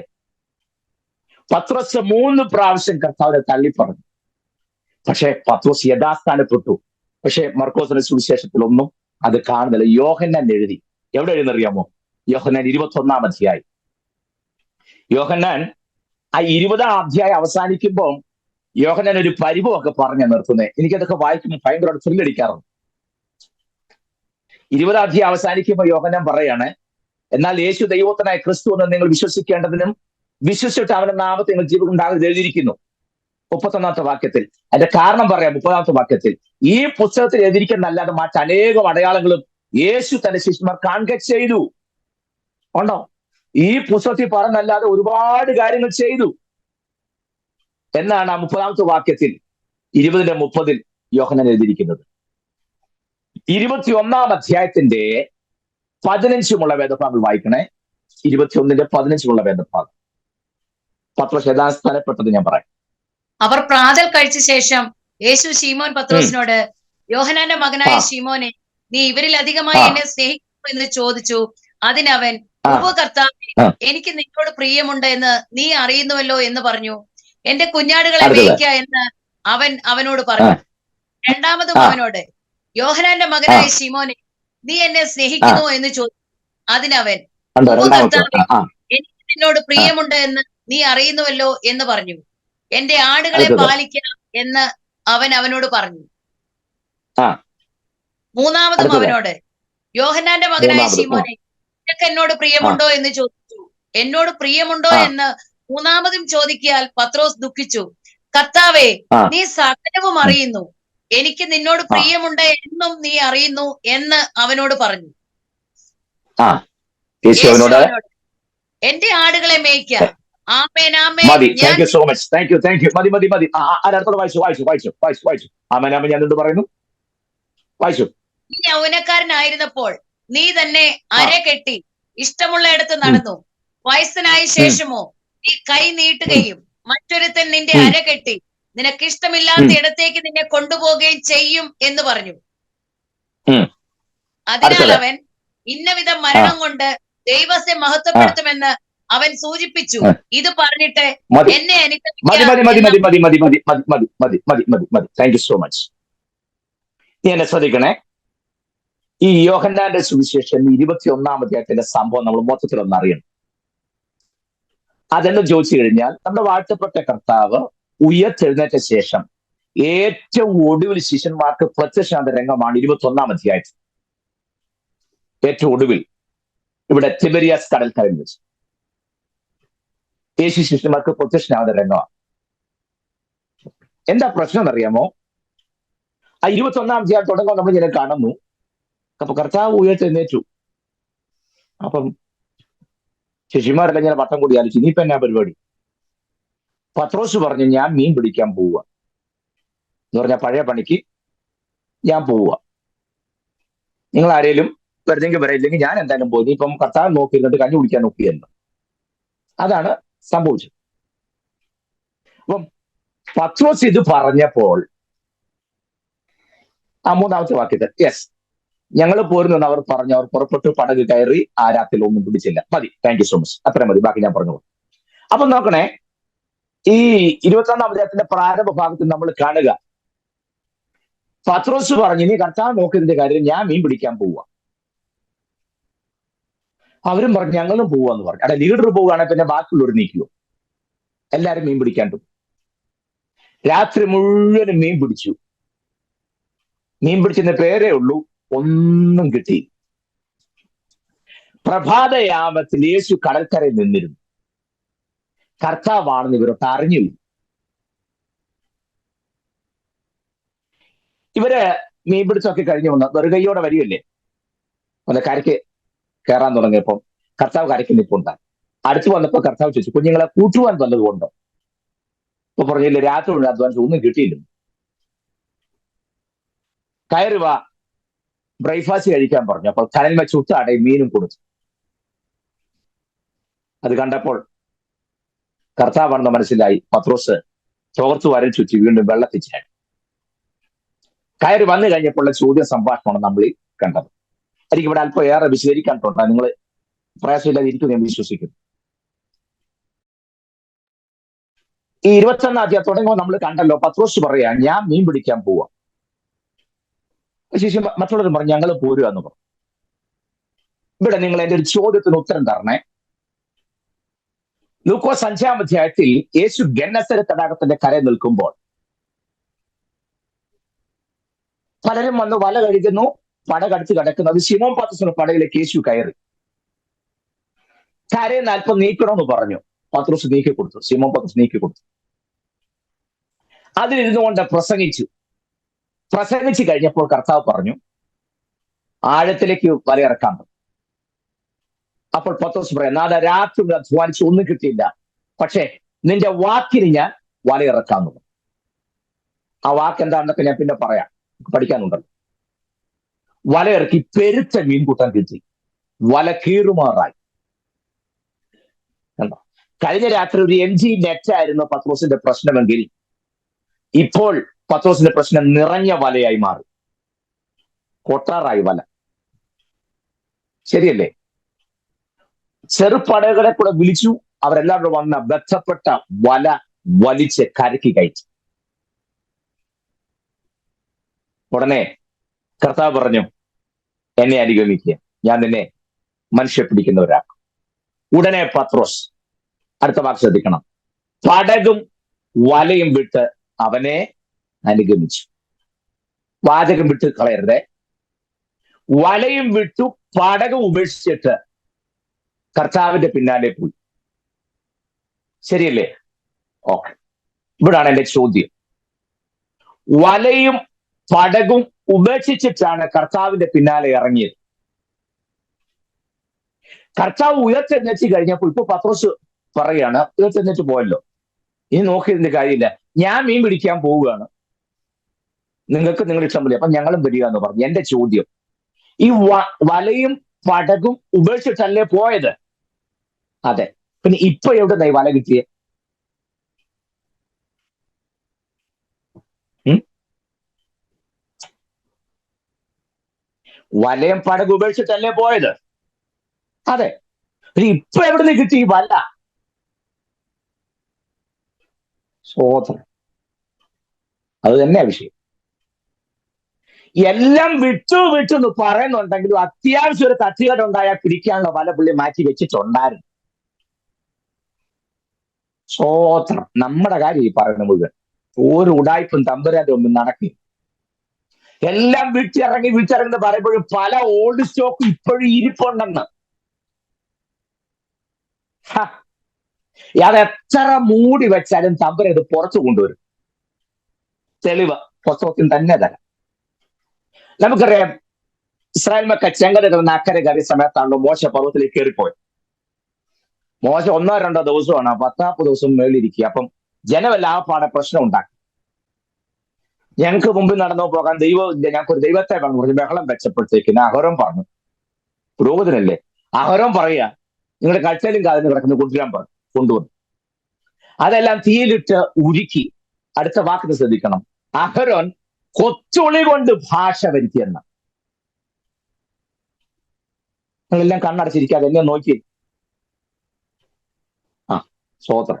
പത്രോസ് 3 പ്രാവശ്യം കർത്താവിനെ തള്ളിപ്പറഞ്ഞു. പക്ഷെ പത്രോസ് യഥാസ്ഥാനപ്പെട്ടു. പക്ഷെ മർക്കോസിന്റെ സുവിശേഷത്തിലൊന്നും അത് കാണുന്നില്ല. യോഹന്നാൻ എഴുതി. എവിടെ എഴുന്നറിയാമോ? യോഹന്നാൻ 21-ാം അധ്യായം. യോഹന്നാൻ ആ 20-ാം അധ്യായം അവസാനിക്കുമ്പോൾ യോഹന്നാൻ ഒരു പരിഭവമൊക്കെ പറഞ്ഞ നിർത്തുന്നത്. എനിക്കതൊക്കെ വായിക്കുമ്പോൾ ഭയങ്കര ത്രില്ലടിക്കാറുണ്ട്. 20-ാം അധ്യായം അവസാനിക്കുമ്പോൾ യോഹന്നാൻ പറയാണ്, എന്നാൽ യേശു ദൈവത്തിനായ ക്രിസ്തു എന്ന് നിങ്ങൾ വിശ്വസിക്കേണ്ടതിനും വിശ്വസിച്ചിട്ട് അവന്റെ നാമത്തിൽ നിങ്ങൾ ജീവൻ ഉണ്ടാകുന്നത് എഴുതിയിരിക്കുന്നു. 31-ാമത്തെ വാക്യത്തിൽ. അതിന്റെ കാരണം പറയാം. 30-ാമത്തെ വാക്യത്തിൽ ഈ പുസ്തകത്തിൽ എഴുതിയിരിക്കുന്നല്ലാതെ മറ്റനേകം അടയാളങ്ങളും യേശു തന്റെ ശിഷ്യന്മാർ കാണുക ചെയ്തു. ഉണ്ടോ? ഈ പുസ്തകത്തിൽ പറഞ്ഞല്ലാതെ ഒരുപാട് കാര്യങ്ങൾ ചെയ്തു എന്നാണ് ആ 30-ാമത്തെ വാക്യത്തിൽ 20-ന്റെ 30 യോഹന്നാൻ എഴുതിയിരിക്കുന്നത്. 21-ാം അധ്യായത്തിന്റെ 15 വേദഭാഗങ്ങൾ വായിക്കണേ. 21-ന്റെ 15 വേദഭാഗം. പത്രോസ് യഥാസ്ഥാനപ്പെട്ടത് ഞാൻ പറയാം. അവർ പ്രാതൽ കഴിച്ച ശേഷം യേശു ശീമോൻ പത്രോസിനോട്, യോഹന്നാന്റെ മകനായ ശീമോനെ, നീ ഇവരിൽ അധികമായി എന്നെ സ്നേഹിക്കുന്നു എന്ന് ചോദിച്ചു. അതിനവൻ, ഉവ്വ് കർത്താവേ, എനിക്ക് നിന്നോട് പ്രിയമുണ്ട് എന്ന് നീ അറിയുന്നുവല്ലോ എന്ന് പറഞ്ഞു. എന്റെ കുഞ്ഞാടുകളെ മേയ്ക്ക എന്ന് അവൻ അവനോട് പറഞ്ഞു. രണ്ടാമതും അവനോട്, യോഹന്നാന്റെ മകനായ ശീമോനെ, നീ എന്നെ സ്നേഹിക്കുന്നു എന്ന് ചോദിച്ചു. അതിനവൻ, ഉവ്വ് കർത്താവേ, എനിക്ക് നിന്നോട് പ്രിയമുണ്ട് എന്ന് നീ അറിയുന്നുവല്ലോ എന്ന് പറഞ്ഞു. എന്റെ ആടുകളെ പാലിക്ക എന്ന് അവൻ അവനോട് പറഞ്ഞു. മൂന്നാമതും അവനോട്, യോഹന്നാന്റെ മകനായ ശീമോനെ, നിനക്ക് എന്നോട് പ്രിയമുണ്ടോ എന്ന് ചോദിച്ചു. എന്നോട് പ്രിയമുണ്ടോ എന്ന് മൂന്നാമതും ചോദിക്കാൽ പത്രോസ് ദുഃഖിച്ചു. കർത്താവേ, നീ സകലവും അറിയുന്നു, എനിക്ക് നിന്നോട് പ്രിയമുണ്ട് എന്നും നീ അറിയുന്നു എന്ന് അവനോട് പറഞ്ഞു. എന്റെ ആടുകളെ മേയ്ക്ക. ആമേൻ ആമേൻ. Thank you so much. Thank you. മതി. അടുത്തോടെ വായിച്ചു. ആമേൻ ആമേൻ. ഞാൻ എന്ത് പറയുന്നു? വായിച്ചു. നീ യൗവനക്കാരനായിരുന്നപ്പോൾ നീ തന്നെ അര കെട്ടി ഇഷ്ടമുള്ള ഇടത്ത് നടന്നു. വയസ്സനായ ശേഷമോ നീ കൈ നീട്ടുകയും മറ്റൊരുത്തൻ നിന്റെ അര കെട്ടി നിനക്ക് ഇഷ്ടമില്ലാത്ത ഇടത്തേക്ക് നിന്നെ കൊണ്ടുപോവുകയും ചെയ്യും എന്ന് പറഞ്ഞു. അതിനാൽ അവൻ ഇന്നവിധം മരണം കൊണ്ട് ദൈവത്തെ മഹത്വപ്പെടുത്തുമെന്ന് അവൻ സൂചിപ്പിച്ചു. ഇത് പറഞ്ഞിട്ട് എന്നെ താങ്ക് യു സോ മച്ച്. നീ എന്നെ ശ്രദ്ധിക്കണേ. ഈ യോഹന്നാന്റെ സുവിശേഷം 21-ാം അധ്യായത്തിന്റെ സംഭവം നമ്മൾ മൊത്തത്തിലൊന്ന് അറിയണം. അതെന്ന് ചോദിച്ചു കഴിഞ്ഞാൽ, നമ്മുടെ വാഴ്ത്തപ്പെട്ട കർത്താവ് ഉയർത്തെഴുന്നേറ്റ ശേഷം ഏറ്റവും ഒടുവിൽ ശിഷ്യന്മാർക്ക് പ്രത്യക്ഷനാഥ രംഗമാണ് 21-ാം അധ്യായത്തിൽ. ഏറ്റവും ഒടുവിൽ ഇവിടെ തിബരിയാസ് കടൽക്കരയിൽ വെച്ച് യേശു ശിഷ്യന്മാർക്ക് പ്രത്യക്ഷനാഥ രംഗമാണ്. എന്താ പ്രശ്നം എന്നറിയാമോ? ആ 21-ാം അധ്യായം തുടങ്ങുമ്പോൾ നമ്മൾ ഇങ്ങനെ കാണുന്നു. അപ്പൊ കർത്താവ് ഉയർത്തെഴുന്നേറ്റു. അപ്പം ശിഷ്യന്മാരെല്ലാം ഇങ്ങനെ വട്ടം കൂടി ആലോചിച്ചു, ഇനിയിപ്പോ എന്നാ പരിപാടി? പത്രോസ് പറഞ്ഞു, ഞാൻ മീൻ പിടിക്കാൻ പോവുക എന്ന് പറഞ്ഞ പഴയ പണിക്ക് ഞാൻ പോവുക. നിങ്ങൾ ആരെങ്കിലും വരുന്നെങ്കിൽ വരയില്ലെങ്കിൽ ഞാൻ എന്തായാലും പോയി. ഇപ്പം കർത്താവ് നോക്കിയിരുന്നിട്ട് കഞ്ഞി കുടിക്കാൻ നോക്കിയല്ലോ. അതാണ് സംഭവിച്ചത്. അപ്പം പത്രോസ് ഇത് പറഞ്ഞപ്പോൾ ആ മൂന്നാമത്തെ വാക്യത്തിൽ യെസ് ഞങ്ങൾ പോരുന്നു അവർ പറഞ്ഞു. അവർ പുറപ്പെട്ടു, പടക് കയറി, ആ രാത്രിയിൽ ഒന്നും പിടിച്ചില്ല. മതി, താങ്ക് യു സോ മച്ച്, അത്രയും മതി, ബാക്കി ഞാൻ പറഞ്ഞു. അപ്പൊ നോക്കണേ, ഈ 21 അധ്യായത്തിന്റെ പ്രാരംഭ ഭാഗത്ത് നമ്മൾ കാണുക, പത്രോസ് പറഞ്ഞു, ഇനി കർത്താവ് നോക്കിയതിന്റെ കാര്യം ഞാൻ മീൻ പിടിക്കാൻ പോവുക. അവരും പറഞ്ഞു ഞങ്ങളും പോവാന്ന് പറഞ്ഞു. അവിടെ ലീഡർ പോവുകയാണെങ്കിൽ പിന്നെ ബാക്കിയുള്ളവർ നീക്കുമോ? എല്ലാരും മീൻ പിടിക്കാൻ പോകും. രാത്രി മുഴുവനും മീൻ പിടിച്ചു. മീൻ പിടിച്ചതിന്റെ പേരേ ഉള്ളൂ, ഒന്നും കിട്ടി. പ്രഭാതയാമത്തിൽ യേശു കടൽക്കരയിൽ നിന്നിരുന്നു. കർത്താവാണെന്ന് ഇവരൊക്കെ അറിഞ്ഞു. ഇവര് മീൻ പിടിച്ചൊക്കെ കഴിഞ്ഞു വന്ന് വെറുകൈയോടെ വരികയല്ലേ. അത് കരയ്ക്ക് കയറാൻ തുടങ്ങിയപ്പോൾ കർത്താവ് കരയ്ക്ക് നിൽപ്പുണ്ടായി. അടുത്ത് വന്നപ്പോ കർത്താവ് ചോദിച്ചു, കുഞ്ഞുങ്ങളെ കൂട്ടുവാൻ വല്ലതുകൊണ്ടോ? ഇപ്പൊ പറഞ്ഞില്ലേ, രാത്രി കൊണ്ട് അധ്വാനിച്ചു, ഒന്നും കിട്ടിയില്ല. കയറി വാ, ബ്രേക്ക്ഫാസ്റ്റ് കഴിക്കാൻ പറഞ്ഞു. അപ്പോൾ കനൽ വെച്ച് ചുട്ടാടെ മീനും കൊടുത്തു. അത് കണ്ടപ്പോൾ കർത്താവാണെന്ന് മനസ്സിലായി. പത്രോസ് ചോർത്ത് വരൽ ചുറ്റി വീണ്ടും വെള്ളത്തിൽ ചാടി. കയറി വന്നു കഴിഞ്ഞപ്പോൾ ചോദ്യ സംഭാഷണമാണ് നമ്മൾ കണ്ടത്. എനിക്ക് ഇവിടെ അല്പം ഏറെ വിശദീകരിക്കാനുണ്ട്. നിങ്ങൾ പ്രയാസമില്ലാതെ ഇരിക്കുന്നു എന്ന് വിശ്വസിക്കുന്നു. ഈ 21 അധ്യായം തുടങ്ങുമ്പോൾ നമ്മൾ കണ്ടല്ലോ, പത്രോസ് പറയാ ഞാൻ മീൻ പിടിക്കാൻ പോവാ. ശേഷം മറ്റുള്ളവർ പറഞ്ഞു ഞങ്ങൾ പോരുക എന്ന് പറഞ്ഞു. ഇവിടെ നിങ്ങൾ എന്റെ ഒരു ചോദ്യത്തിന് ഉത്തരം തരണേ. ലൂക്കോസ് 5-ാം അധ്യായത്തിൽ യേശു ഗന്നസരത്ത് തടാകത്തിന്റെ കരയിൽ നിൽക്കുമ്പോൾ പലരും വന്ന് വല കഴിക്കുന്നു, പടകടിച്ച് കിടക്കുന്നു. അത് ശിമോൻ പത്രോസിന്റെ പടയിലേക്ക് യേശു കയറി. കരയിൽ നിന്ന് അല്പം നീക്കണമെന്ന് പറഞ്ഞു. പത്രോസ് നീക്കി കൊടുത്തു. ശിമോൻ പത്രോസ് നീക്കി കൊടുത്തു. അതിലിരുന്നു കൊണ്ട് പ്രസംഗിച്ചു കഴിഞ്ഞപ്പോൾ കർത്താവ് പറഞ്ഞു ആഴത്തിലേക്ക് വലയിറക്കാൻ. അപ്പോൾ പത്രോസ് പറയാം, നാളെ രാത്രി അധ്വാനിച്ച് ഒന്നും കിട്ടിയില്ല, പക്ഷെ നിന്റെ വാക്കിന് ഞാൻ വലയിറക്കാന്ന് പറഞ്ഞു. ആ വാക്ക് എന്താണെന്നൊക്കെ ഞാൻ പിന്നെ പറയാം, പഠിക്കാനുണ്ടല്ലോ. വലയിറക്കി പെരുത്ത മീൻകൂട്ടം കിട്ടി. വല കീറുമാറായി. കണ്ടോ? കഴിഞ്ഞ രാത്രി ഒരു MG നെറ്റായിരുന്നു പത്രോസിന്റെ പ്രശ്നമെങ്കിൽ ഇപ്പോൾ പത്രോസിന്റെ പ്രശ്നം നിറഞ്ഞ വലയായി മാറി. കൊട്ടാറായി വല. ശരിയല്ലേ? ചെറുപടകളെ കൂടെ വിളിച്ചു. അവരെല്ലാവരും വന്ന ബന്ധപ്പെട്ട വല വലിച്ച് കരക്കി കയറ്റി. ഉടനെ കർത്താവ് പറഞ്ഞു, എന്നെ അനുഗമിക്കുക, ഞാൻ നിന്നെ മനുഷ്യ പിടിക്കുന്നവരാക്കും. ഉടനെ പത്രോസ്, അടുത്ത വാക്ക് ശ്രദ്ധിക്കണം, പടകും വലയും വിട്ട് അവനെ അനുഗമിച്ചു. വാചകം വിട്ട് കളയരുതേ. വലയും വിട്ടു പടകം ഉപേക്ഷിച്ചിട്ട് കർത്താവിന്റെ പിന്നാലെ പോയി. ശരിയല്ലേ? ഓക്കെ, ഇവിടാണ് എന്റെ ചോദ്യം. വലയും പടകും ഉപേക്ഷിച്ചിട്ടാണ് കർത്താവിന്റെ പിന്നാലെ ഇറങ്ങിയത്. കർത്താവ് ഉയർത്തെഴുന്നേറ്റ് കഴിഞ്ഞപ്പോൾ ഇപ്പൊ പത്രോസ് പറയാണ്, ഉയർത്തെഴുന്നേറ്റ് പോയല്ലോ, ഇനി നോക്കിയതിന്റെ കാര്യമില്ല, ഞാൻ മീൻ പിടിക്കാൻ പോവുകയാണ്, നിങ്ങൾക്ക് നിങ്ങളുടെ ഇഷ്ടം പോലെ, അപ്പൊ ഞങ്ങളും വരിക എന്ന് പറഞ്ഞു. എന്റെ ചോദ്യം, ഈ വലയും പടകും ഉപേക്ഷിച്ചല്ലേ പോയത്? അതെ. പിന്നെ ഇപ്പൊ എവിടെ വല കിട്ടിയേ? വലയും പടകും ഉപേക്ഷിച്ചല്ലേ പോയത്? അതെ. പിന്നെ ഇപ്പൊ എവിടെ നിന്ന് കിട്ടി ഈ വല? സോദരൻ, അത് തന്നെയാ വിഷയം. എല്ലാം വിട്ടു എന്ന് പറയുന്നുണ്ടെങ്കിലും അത്യാവശ്യം ഒരു തട്ടുകേടുണ്ടായാൽ പിടിക്കാനുള്ള വല പുള്ളി മാറ്റി വെച്ചിട്ടുണ്ടായിരുന്നു. സ്വോത്രം. നമ്മുടെ കാര്യം ഈ പറയുന്ന മുഴുവൻ ഒരു ഉടായ്പും തമ്പുരാന്റെ ഒന്നും നടക്കി. എല്ലാം വിട്ടിറങ്ങി പറയുമ്പോഴും പല ഓൾഡ് സ്റ്റോക്ക് ഇപ്പോഴും ഇരിപ്പുണ്ടെന്ന്. അത് എത്ര മൂടി വെച്ചാലും തമ്പുരാൻ ഇത് പുറത്തു കൊണ്ടുവരും. തെളിവ് പുസ്തകത്തിൽ തന്നെ തരാം. നമുക്കറിയാം, ഇസ്രായേൽ മക്കൾ ചെങ്കടൽ അക്കരെ കയറിയ സമയത്താണല്ലോ മോശ പർവ്വതത്തിലേക്ക് കയറിപ്പോയത്. മോശ 1-2 ദിവസമാണ്, 10-40 ദിവസം മേളിരിക്കുക. അപ്പം ജനമല്ല ആ പാടെ പ്രശ്നം ഉണ്ടാക്കി. ഞങ്ങൾക്ക് മുമ്പിൽ നടന്നു പോകാൻ ദൈവം ഇല്ല, ഞങ്ങൾക്ക് ഒരു ദൈവത്തെ വേണം. കുറച്ച് ബഹളം വെച്ചപ്പോഴത്തേക്കിന് അഹരോൻ പറഞ്ഞു, പുരോഹിതനല്ലേ, അഹരോൻ പറയുക നിങ്ങളുടെ കഴുത്തേലും കാതിന് കിടക്കുന്ന കൊണ്ടുവരാൻ പറഞ്ഞു. കൊണ്ടുവന്നു അതെല്ലാം തീയിലിട്ട് ഉരുക്കി. അടുത്ത വാക്കിന് ശ്രദ്ധിക്കണം, അഹരോൻ കൊച്ചുളി കൊണ്ട് ഭാഷ വരുത്തിയെന്ന്. നിങ്ങളെല്ലാം കണ്ണടച്ചിരിക്കാതെ എന്നെ നോക്കി. സ്തോത്രം.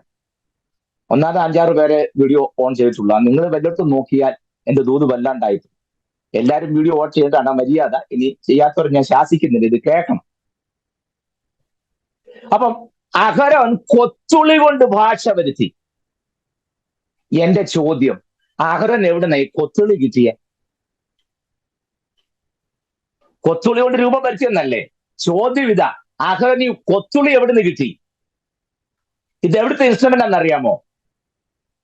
ഒന്നാമത് 5-6 പേരെ വീഡിയോ ഓൺ ചെയ്തിട്ടുള്ള. നിങ്ങൾ വല്ലയിടത്തും നോക്കിയാൽ എന്റെ ദൂത് വല്ലാണ്ടായിട്ട്. എല്ലാവരും വീഡിയോ ഓൺ ചെയ്തിട്ടാണ് മര്യാദ. ഇനി ചെയ്യാത്തവർ ഞാൻ ശാസിക്കുന്നില്ല, ഇത് കേൾക്കണം. അപ്പം അഹരോൻ കൊച്ചുളി കൊണ്ട് ഭാഷ വരുത്തി. എന്റെ ചോദ്യം, അഹരോൻ എവിടുന്നായി കൊച്ചുളി കിട്ടിയ? കൊച്ചുളി കൊണ്ട് രൂപം വരുത്തിയെന്നല്ലേ ചോദ്യം. ഇതാ, അഹരോൻ ഈ കൊച്ചുളി എവിടുന്ന് കിട്ടി? ഇത് എവിടുത്തെ ഇൻസ്ട്രുമെന്റ് ആണെന്നറിയാമോ?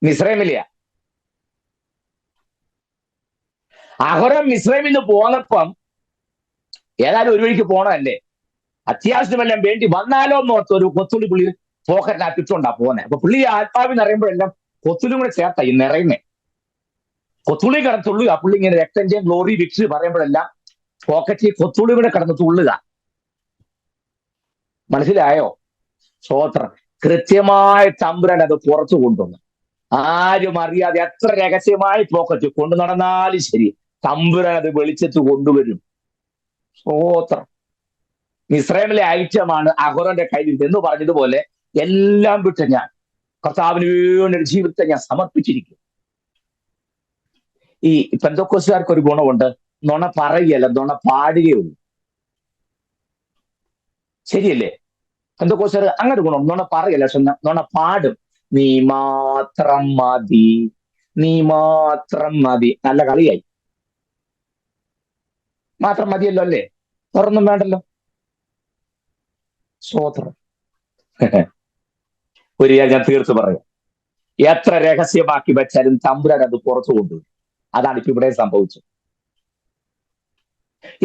മിസ്രൈമിലെയാ. അഹരോൻ മിസ്രൈമിൽ നിന്ന് പോന്നപ്പം ഏതായാലും ഒരു വഴിക്ക് പോണതല്ലേ, അത്യാവശ്യമെല്ലാം വേണ്ടി വന്നാലോ എന്നോർത്ത് ഒരു കൊത്തുള്ളി പുള്ളി പോക്കറ്റിനകത്തിട്ടുണ്ടാ പോകുന്നത്. അപ്പൊ പുള്ളി ആത്മാവിന്ന് അറിയുമ്പോഴെല്ലാം കൊത്തുള്ളിയും കൂടെ ചേർത്ത ഈ നിറയുന്നേ. കൊത്തുള്ളി കിടന്ന് തുള്ളുക. പുള്ളി ഇങ്ങനെ രക്തഞ്ചയം ഗ്ലോറി വിക്സ് പറയുമ്പോഴെല്ലാം പോക്കറ്റിൽ കൊത്തുള്ളി കൂടെ കിടന്ന് തുള്ളുക. മനസ്സിലായോ? സ്തോത്രം. കൃത്യമായി തമ്പുരാൻ അത് പുറത്തു കൊണ്ടുവന്നു. ആരും അറിയാതെ എത്ര രഹസ്യമായി പോക്കറ്റ് കൊണ്ടു നടന്നാലും ശരി, തമ്പുരാൻ അത് വെളിച്ചത്ത് കൊണ്ടുവരും. സ്തോത്രം. മിസ്രൈമിലെ ഐറ്റമാണ് അഹരോന്റെ കയ്യിൽ എന്ന് പറഞ്ഞതുപോലെ എല്ലാം വിട്ട് ഞാൻ കർത്താവിന് വേണ്ടി ഒരു ജീവിതത്തെ ഞാൻ സമർപ്പിച്ചിരിക്കും. ഈ പെന്തക്കോസ്തുകാർക്ക് ഒരു ഗുണമുണ്ട്, നുണ പറയുകയല്ല, നുണ പാടുകയുള്ളൂ. ശരിയല്ലേ? പെന്തക്കോസ്തുകാർ അങ്ങനെ ഗുണം, നുണ പറയല്ല, പക്ഷെ നുണ പാടും. നീ മാത്രം മതി, നീ മാത്രം മതി. നല്ല കളിയായി. മാത്രം മതിയല്ലോ അല്ലേ? തുറന്നും വേണ്ടല്ലോ. സ്തോത്രം. ഒരു ഞാൻ തീർത്ത് പറയാം, എത്ര രഹസ്യമാക്കി വെച്ചാലും തമ്പുരാൻ അത് പുറത്തു കൊണ്ടുവരും. അതാണ് ഇപ്പൊ ഇവിടെ സംഭവിച്ചത്.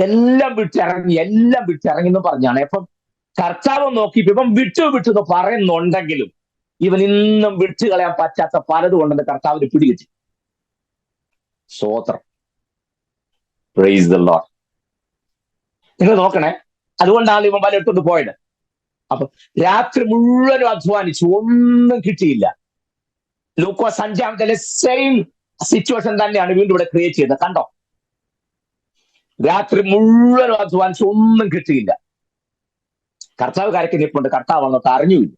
എല്ലാം വിട്ടിറങ്ങി എന്ന് പറഞ്ഞാണ്. അപ്പം കർത്താവ് നോക്കി ഇവൻ വിട്ടു പറയുന്നുണ്ടെങ്കിലും ഇവൻ ഇന്നും വിട്ടു കളയാൻ പറ്റാത്ത പലതും ഉണ്ടെന്ന് കർത്താവിന് പിടികിട്ടി. സ്തോത്രം. Praise the Lord. നിങ്ങൾ നോക്കണേ, അതുകൊണ്ടാണ് ഇവൻ പലയിടത്തോട്ട് പോയത്. അപ്പൊ രാത്രി മുഴുവനും അധ്വാനിച്ചു, ഒന്നും കിട്ടിയില്ല. ലൂക്കോസ് 5-ാമത്തെ സെയിം സിറ്റുവേഷൻ തന്നെയാണ് വീണ്ടും ഇവിടെ ക്രിയേറ്റ് ചെയ്തത്. കണ്ടോ? രാത്രി മുഴുവനും അധ്വാനിച്ചു, ഒന്നും കിട്ടിയില്ല. കർത്താവ് കരയ്ക്ക് നിൽപ്പുണ്ട്, കർത്താവ് വന്നിട്ട് അറിഞ്ഞുമില്ല.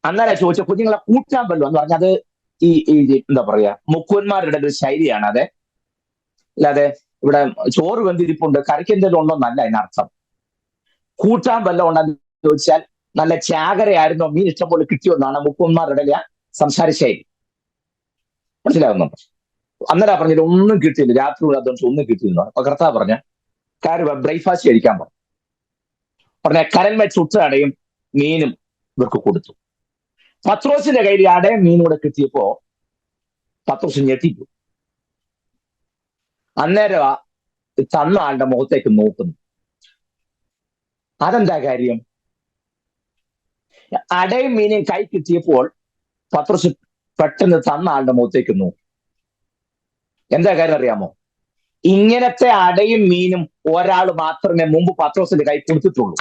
അന്നേരം ചോദിച്ച കുഞ്ഞുങ്ങളെ കൂട്ടാൻ പറ്റുമോ എന്ന് പറഞ്ഞത് ഈ എന്താ പറയാ, മുക്കുവന്മാരുടെ ഒരു ശൈലിയാണ്. അതെ, അല്ലാതെ ഇവിടെ ചോറ് വെന്തിരിപ്പുണ്ട് കറിക്ക് എന്തെങ്കിലും ഉണ്ടോന്നല്ല അതിനർത്ഥം. കൂട്ടാൻ വല്ലതും ഉണ്ടെന്ന് ചോദിച്ചാൽ നല്ല ചാകരയായിരുന്നോ, മീൻ ഇഷ്ടംപോലെ കിട്ടിയോ എന്നാണ് മുക്കുവന്മാരുടെ സംസാര ശൈലി. മനസ്സിലാവുന്നുണ്ടോ? അന്നേരം പറഞ്ഞില്ല ഒന്നും കിട്ടിയില്ല, രാത്രി അതുകൊണ്ട് ഒന്നും കിട്ടിയിരുന്നു. അപ്പൊ കർത്താവ് പറഞ്ഞ കാര്യം ബ്രേക്ക്ഫാസ്റ്റ് കഴിക്കാൻ പറഞ്ഞ കരന്മേൽ ചുട്ട അടയും മീനും ഇവർക്ക് കൊടുത്തു. പത്രോസിന്റെ കയ്യിൽ അടയും മീനും കൂടെ കിട്ടിയപ്പോ പത്രോസ് ഞെട്ടിപ്പോ. അന്നേരം തന്ന ആളുടെ മുഖത്തേക്ക് നോക്കുന്നു. അതെന്താ കാര്യം? അടയും മീനും കൈ കിട്ടിയപ്പോൾ പത്രോസ് പെട്ടെന്ന് തന്ന ആളുടെ മുഖത്തേക്ക് നോക്കും. എന്താ കാര്യം അറിയാമോ? ഇങ്ങനത്തെ അടയും മീനും ഒരാൾ മാത്രമേ മുമ്പ് പത്രോസിന്റെ കൈ കൊടുത്തിട്ടുള്ളൂ.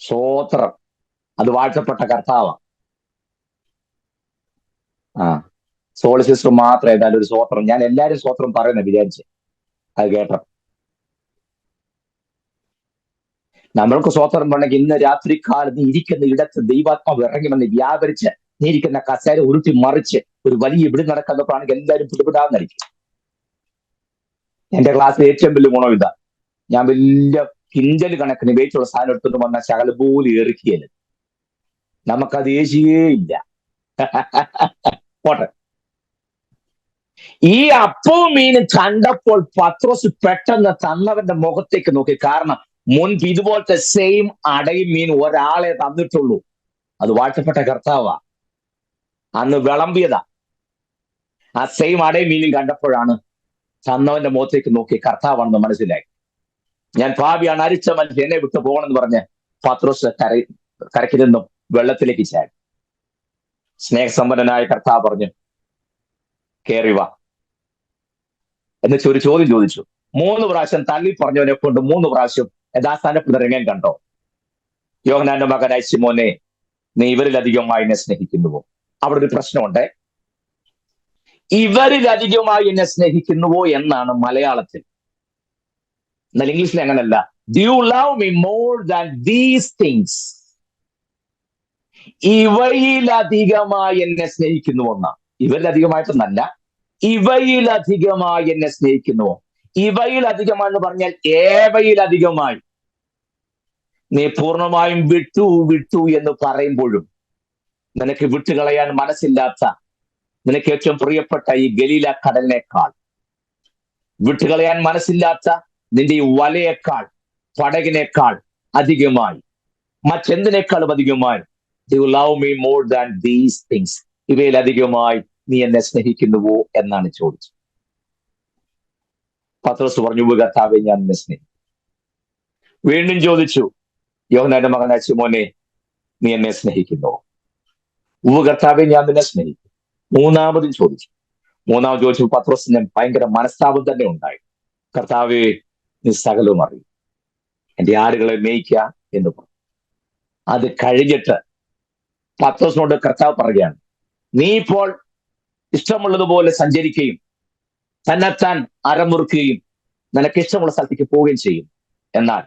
സ്തോത്രം. അത് വാഴ്ത്തപ്പെട്ട കർത്താവാ. സോളി സിസ്റ്റർ മാത്രം ഏതായാലും ഒരു സ്തോത്രം. ഞാൻ എല്ലാരും സ്തോത്രം പറയുന്ന വിചാരിച്ച് അത് കേട്ടോ. നമ്മൾക്ക് സ്തോത്രം വേണമെങ്കിൽ ഇന്ന് രാത്രിക്കാലം നീ ഇരിക്കുന്ന ഇടത്ത് ദൈവാത്മാവ് ഇറങ്ങുമെന്ന് വ്യാപരിച്ച് നീ ഇരിക്കുന്ന കസേര ഉരുട്ടി മറിച്ച് ഒരു വലിയ ഇവിടെ നടക്കുന്നപ്പോഴാണെങ്കിൽ എല്ലാവരും പിടിപെടാന്നിരിക്കും. എന്റെ ക്ലാസ്സിൽ ഏറ്റവും വലിയ ഗുണം ഇതാ, ഞാൻ വലിയ കിഞ്ചൽ കണക്കിന് വെയിറ്റുള്ള സാധനം എടുത്തുകൊണ്ട് വന്ന ശകല പോലും ഏറിക്കുകയല്ല. നമുക്കത് ഏശിയേ ഇല്ല. പോട്ടെ. ഈ അപ്പവും മീനും കണ്ടപ്പോൾ പത്രോസ് പെട്ടെന്ന് തന്നവന്റെ മുഖത്തേക്ക് നോക്കി. കാരണം മുൻപ് ഇതുപോലത്തെ സെയിം അടയും മീൻ ഒരാളെ തന്നിട്ടുള്ളൂ. അത് വാഴ്ത്തപ്പെട്ട കർത്താവാ. അന്ന് വിളമ്പിയതാ. ആ സെയിം അടയും മീനും കണ്ടപ്പോഴാണ് തന്നവന്റെ മുഖത്തേക്ക് നോക്കി കർത്താവാണെന്ന് മനസ്സിലായി. ഞാൻ പാപിയാണ്, അരിച്ച മനുഷ്യൻ, എന്നെ വിട്ടു പോകണമെന്ന് പറഞ്ഞ് പത്രോസ് കരയ്ക്ക് നിന്നും വെള്ളത്തിലേക്ക് ചാടി. സ്നേഹസമ്പന്നനായ കർത്താവ് പറഞ്ഞു, കേറി വാ എന്ന് ഒരു ചോദ്യം ചോദിച്ചു. 3 പ്രാവശ്യം തള്ളി പറഞ്ഞവനെ കൊണ്ട് 3 പ്രാവശ്യം യഥാസ്ഥാനപ്പെടുന്ന രംഗം കണ്ടോ? യോഹന്നാന്റെ മകനായ ശിമോനെ, നീ ഇവരിലധികമായി എന്നെ സ്നേഹിക്കുന്നുവോ? അവിടെ ഒരു പ്രശ്നമുണ്ട്. ഇവരിലധികമായി എന്നെ സ്നേഹിക്കുന്നുവോ എന്നാണ് മലയാളത്തിൽ. എന്നാൽ ഇംഗ്ലീഷിൽ അങ്ങനല്ല. Do you love me more than these things? ഇവയിലധികമായി എന്നെ സ്നേഹിക്കുന്നുവോ എന്നാ. ഇവരിലധികമായിട്ടൊന്നല്ല, ഇവയിലധികമായി എന്നെ സ്നേഹിക്കുന്നുവോ? ഇവയിലധികമാണെന്ന് പറഞ്ഞാൽ ഏവയിലധികമായി. നീ പൂർണ്ണമായും വിട്ടു എന്ന് പറയുമ്പോഴും നിനക്ക് വിട്ടുകളയാൻ മനസ്സില്ലാത്ത, നിനക്ക് ഏറ്റവും പ്രിയപ്പെട്ട ഈ ഗലീല കടലിനേക്കാൾ, വിട്ടുകളയാൻ മനസ്സില്ലാത്ത നിന്റെ ഈ വലയേക്കാൾ, പടകിനേക്കാൾ അധികമായി, മറ്റെന്തിനേക്കാളും അധികമായി, you love me more than these things, ഇവയിലധികമായി നീ എന്നെ സ്നേഹിക്കുന്നുവോ എന്നാണ് ചോദിച്ചത്. പത്രോസ് പറഞ്ഞു, കർത്താവേ, ഞാൻ എന്നെ സ്നേഹിക്കും. വീണ്ടും ചോദിച്ചു, യോഹന്നാന്റെ മകനായ ശിമോനെ, നീ എന്നെ സ്നേഹിക്കുന്നുവോ? കർത്താവേ, ഞാൻ നിന്നെ സ്നേഹിക്കും. മൂന്നാമതും ചോദിച്ചു. മൂന്നാമത് ചോദിച്ചു പത്രോസിന് ഭയങ്കര മനസ്താപം തന്നെ ഉണ്ടായി. കർത്താവേ, നീ സകലവും അറിയും, എന്റെ ആടുകളെ മേയ്ക്ക എന്ന് പറഞ്ഞു. അത് കഴിഞ്ഞിട്ട് പത്രോസിനോട് കർത്താവ് പറയുകയാണ്, നീ ഇപ്പോൾ ഇഷ്ടമുള്ളതുപോലെ സഞ്ചരിക്കുകയും തന്നെത്താൻ അരമുറുക്കുകയും നിനക്ക് ഇഷ്ടമുള്ള സ്ഥലത്തേക്ക് പോവുകയും ചെയ്യും. എന്നാൽ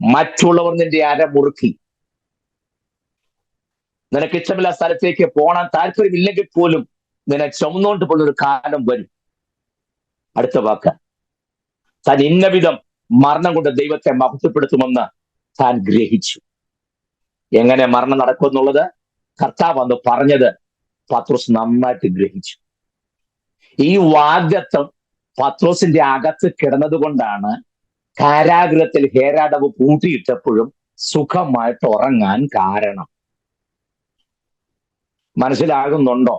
മറ്റുള്ളവർ നിന്റെ അരമുറുക്കി നിനക്ക് ഇഷ്ടമില്ല സ്ഥലത്തേക്ക് പോകാൻ താല്പര്യമില്ലെങ്കിൽ പോലും നിന്നെ ചുമന്നുകൊണ്ട് പോകുന്നൊരു കാലം വരും. അടുത്ത വാക്ക്, താൻ ഇന്നവിധം മരണം കൊണ്ട് ദൈവത്തെ മഹത്വപ്പെടുത്തുമെന്ന് താൻ ഗ്രഹിച്ചു. എങ്ങനെ മരണം നടക്കുമെന്നുള്ളത് കർത്താവ് അന്ന് പറഞ്ഞത് പത്രോസ് നന്നായിട്ട് ഗ്രഹിച്ചു. ഈ വാഗ്ദത്തം പത്രോസിന്റെ അകത്ത് കിടന്നത് കൊണ്ടാണ് കാരാഗൃഹത്തിൽ ഹേരോദാവ് പൂട്ടിയിട്ടപ്പോഴും സുഖമായിട്ട് ഉറങ്ങാൻ കാരണം. മനസ്സിലാകുന്നുണ്ടോ?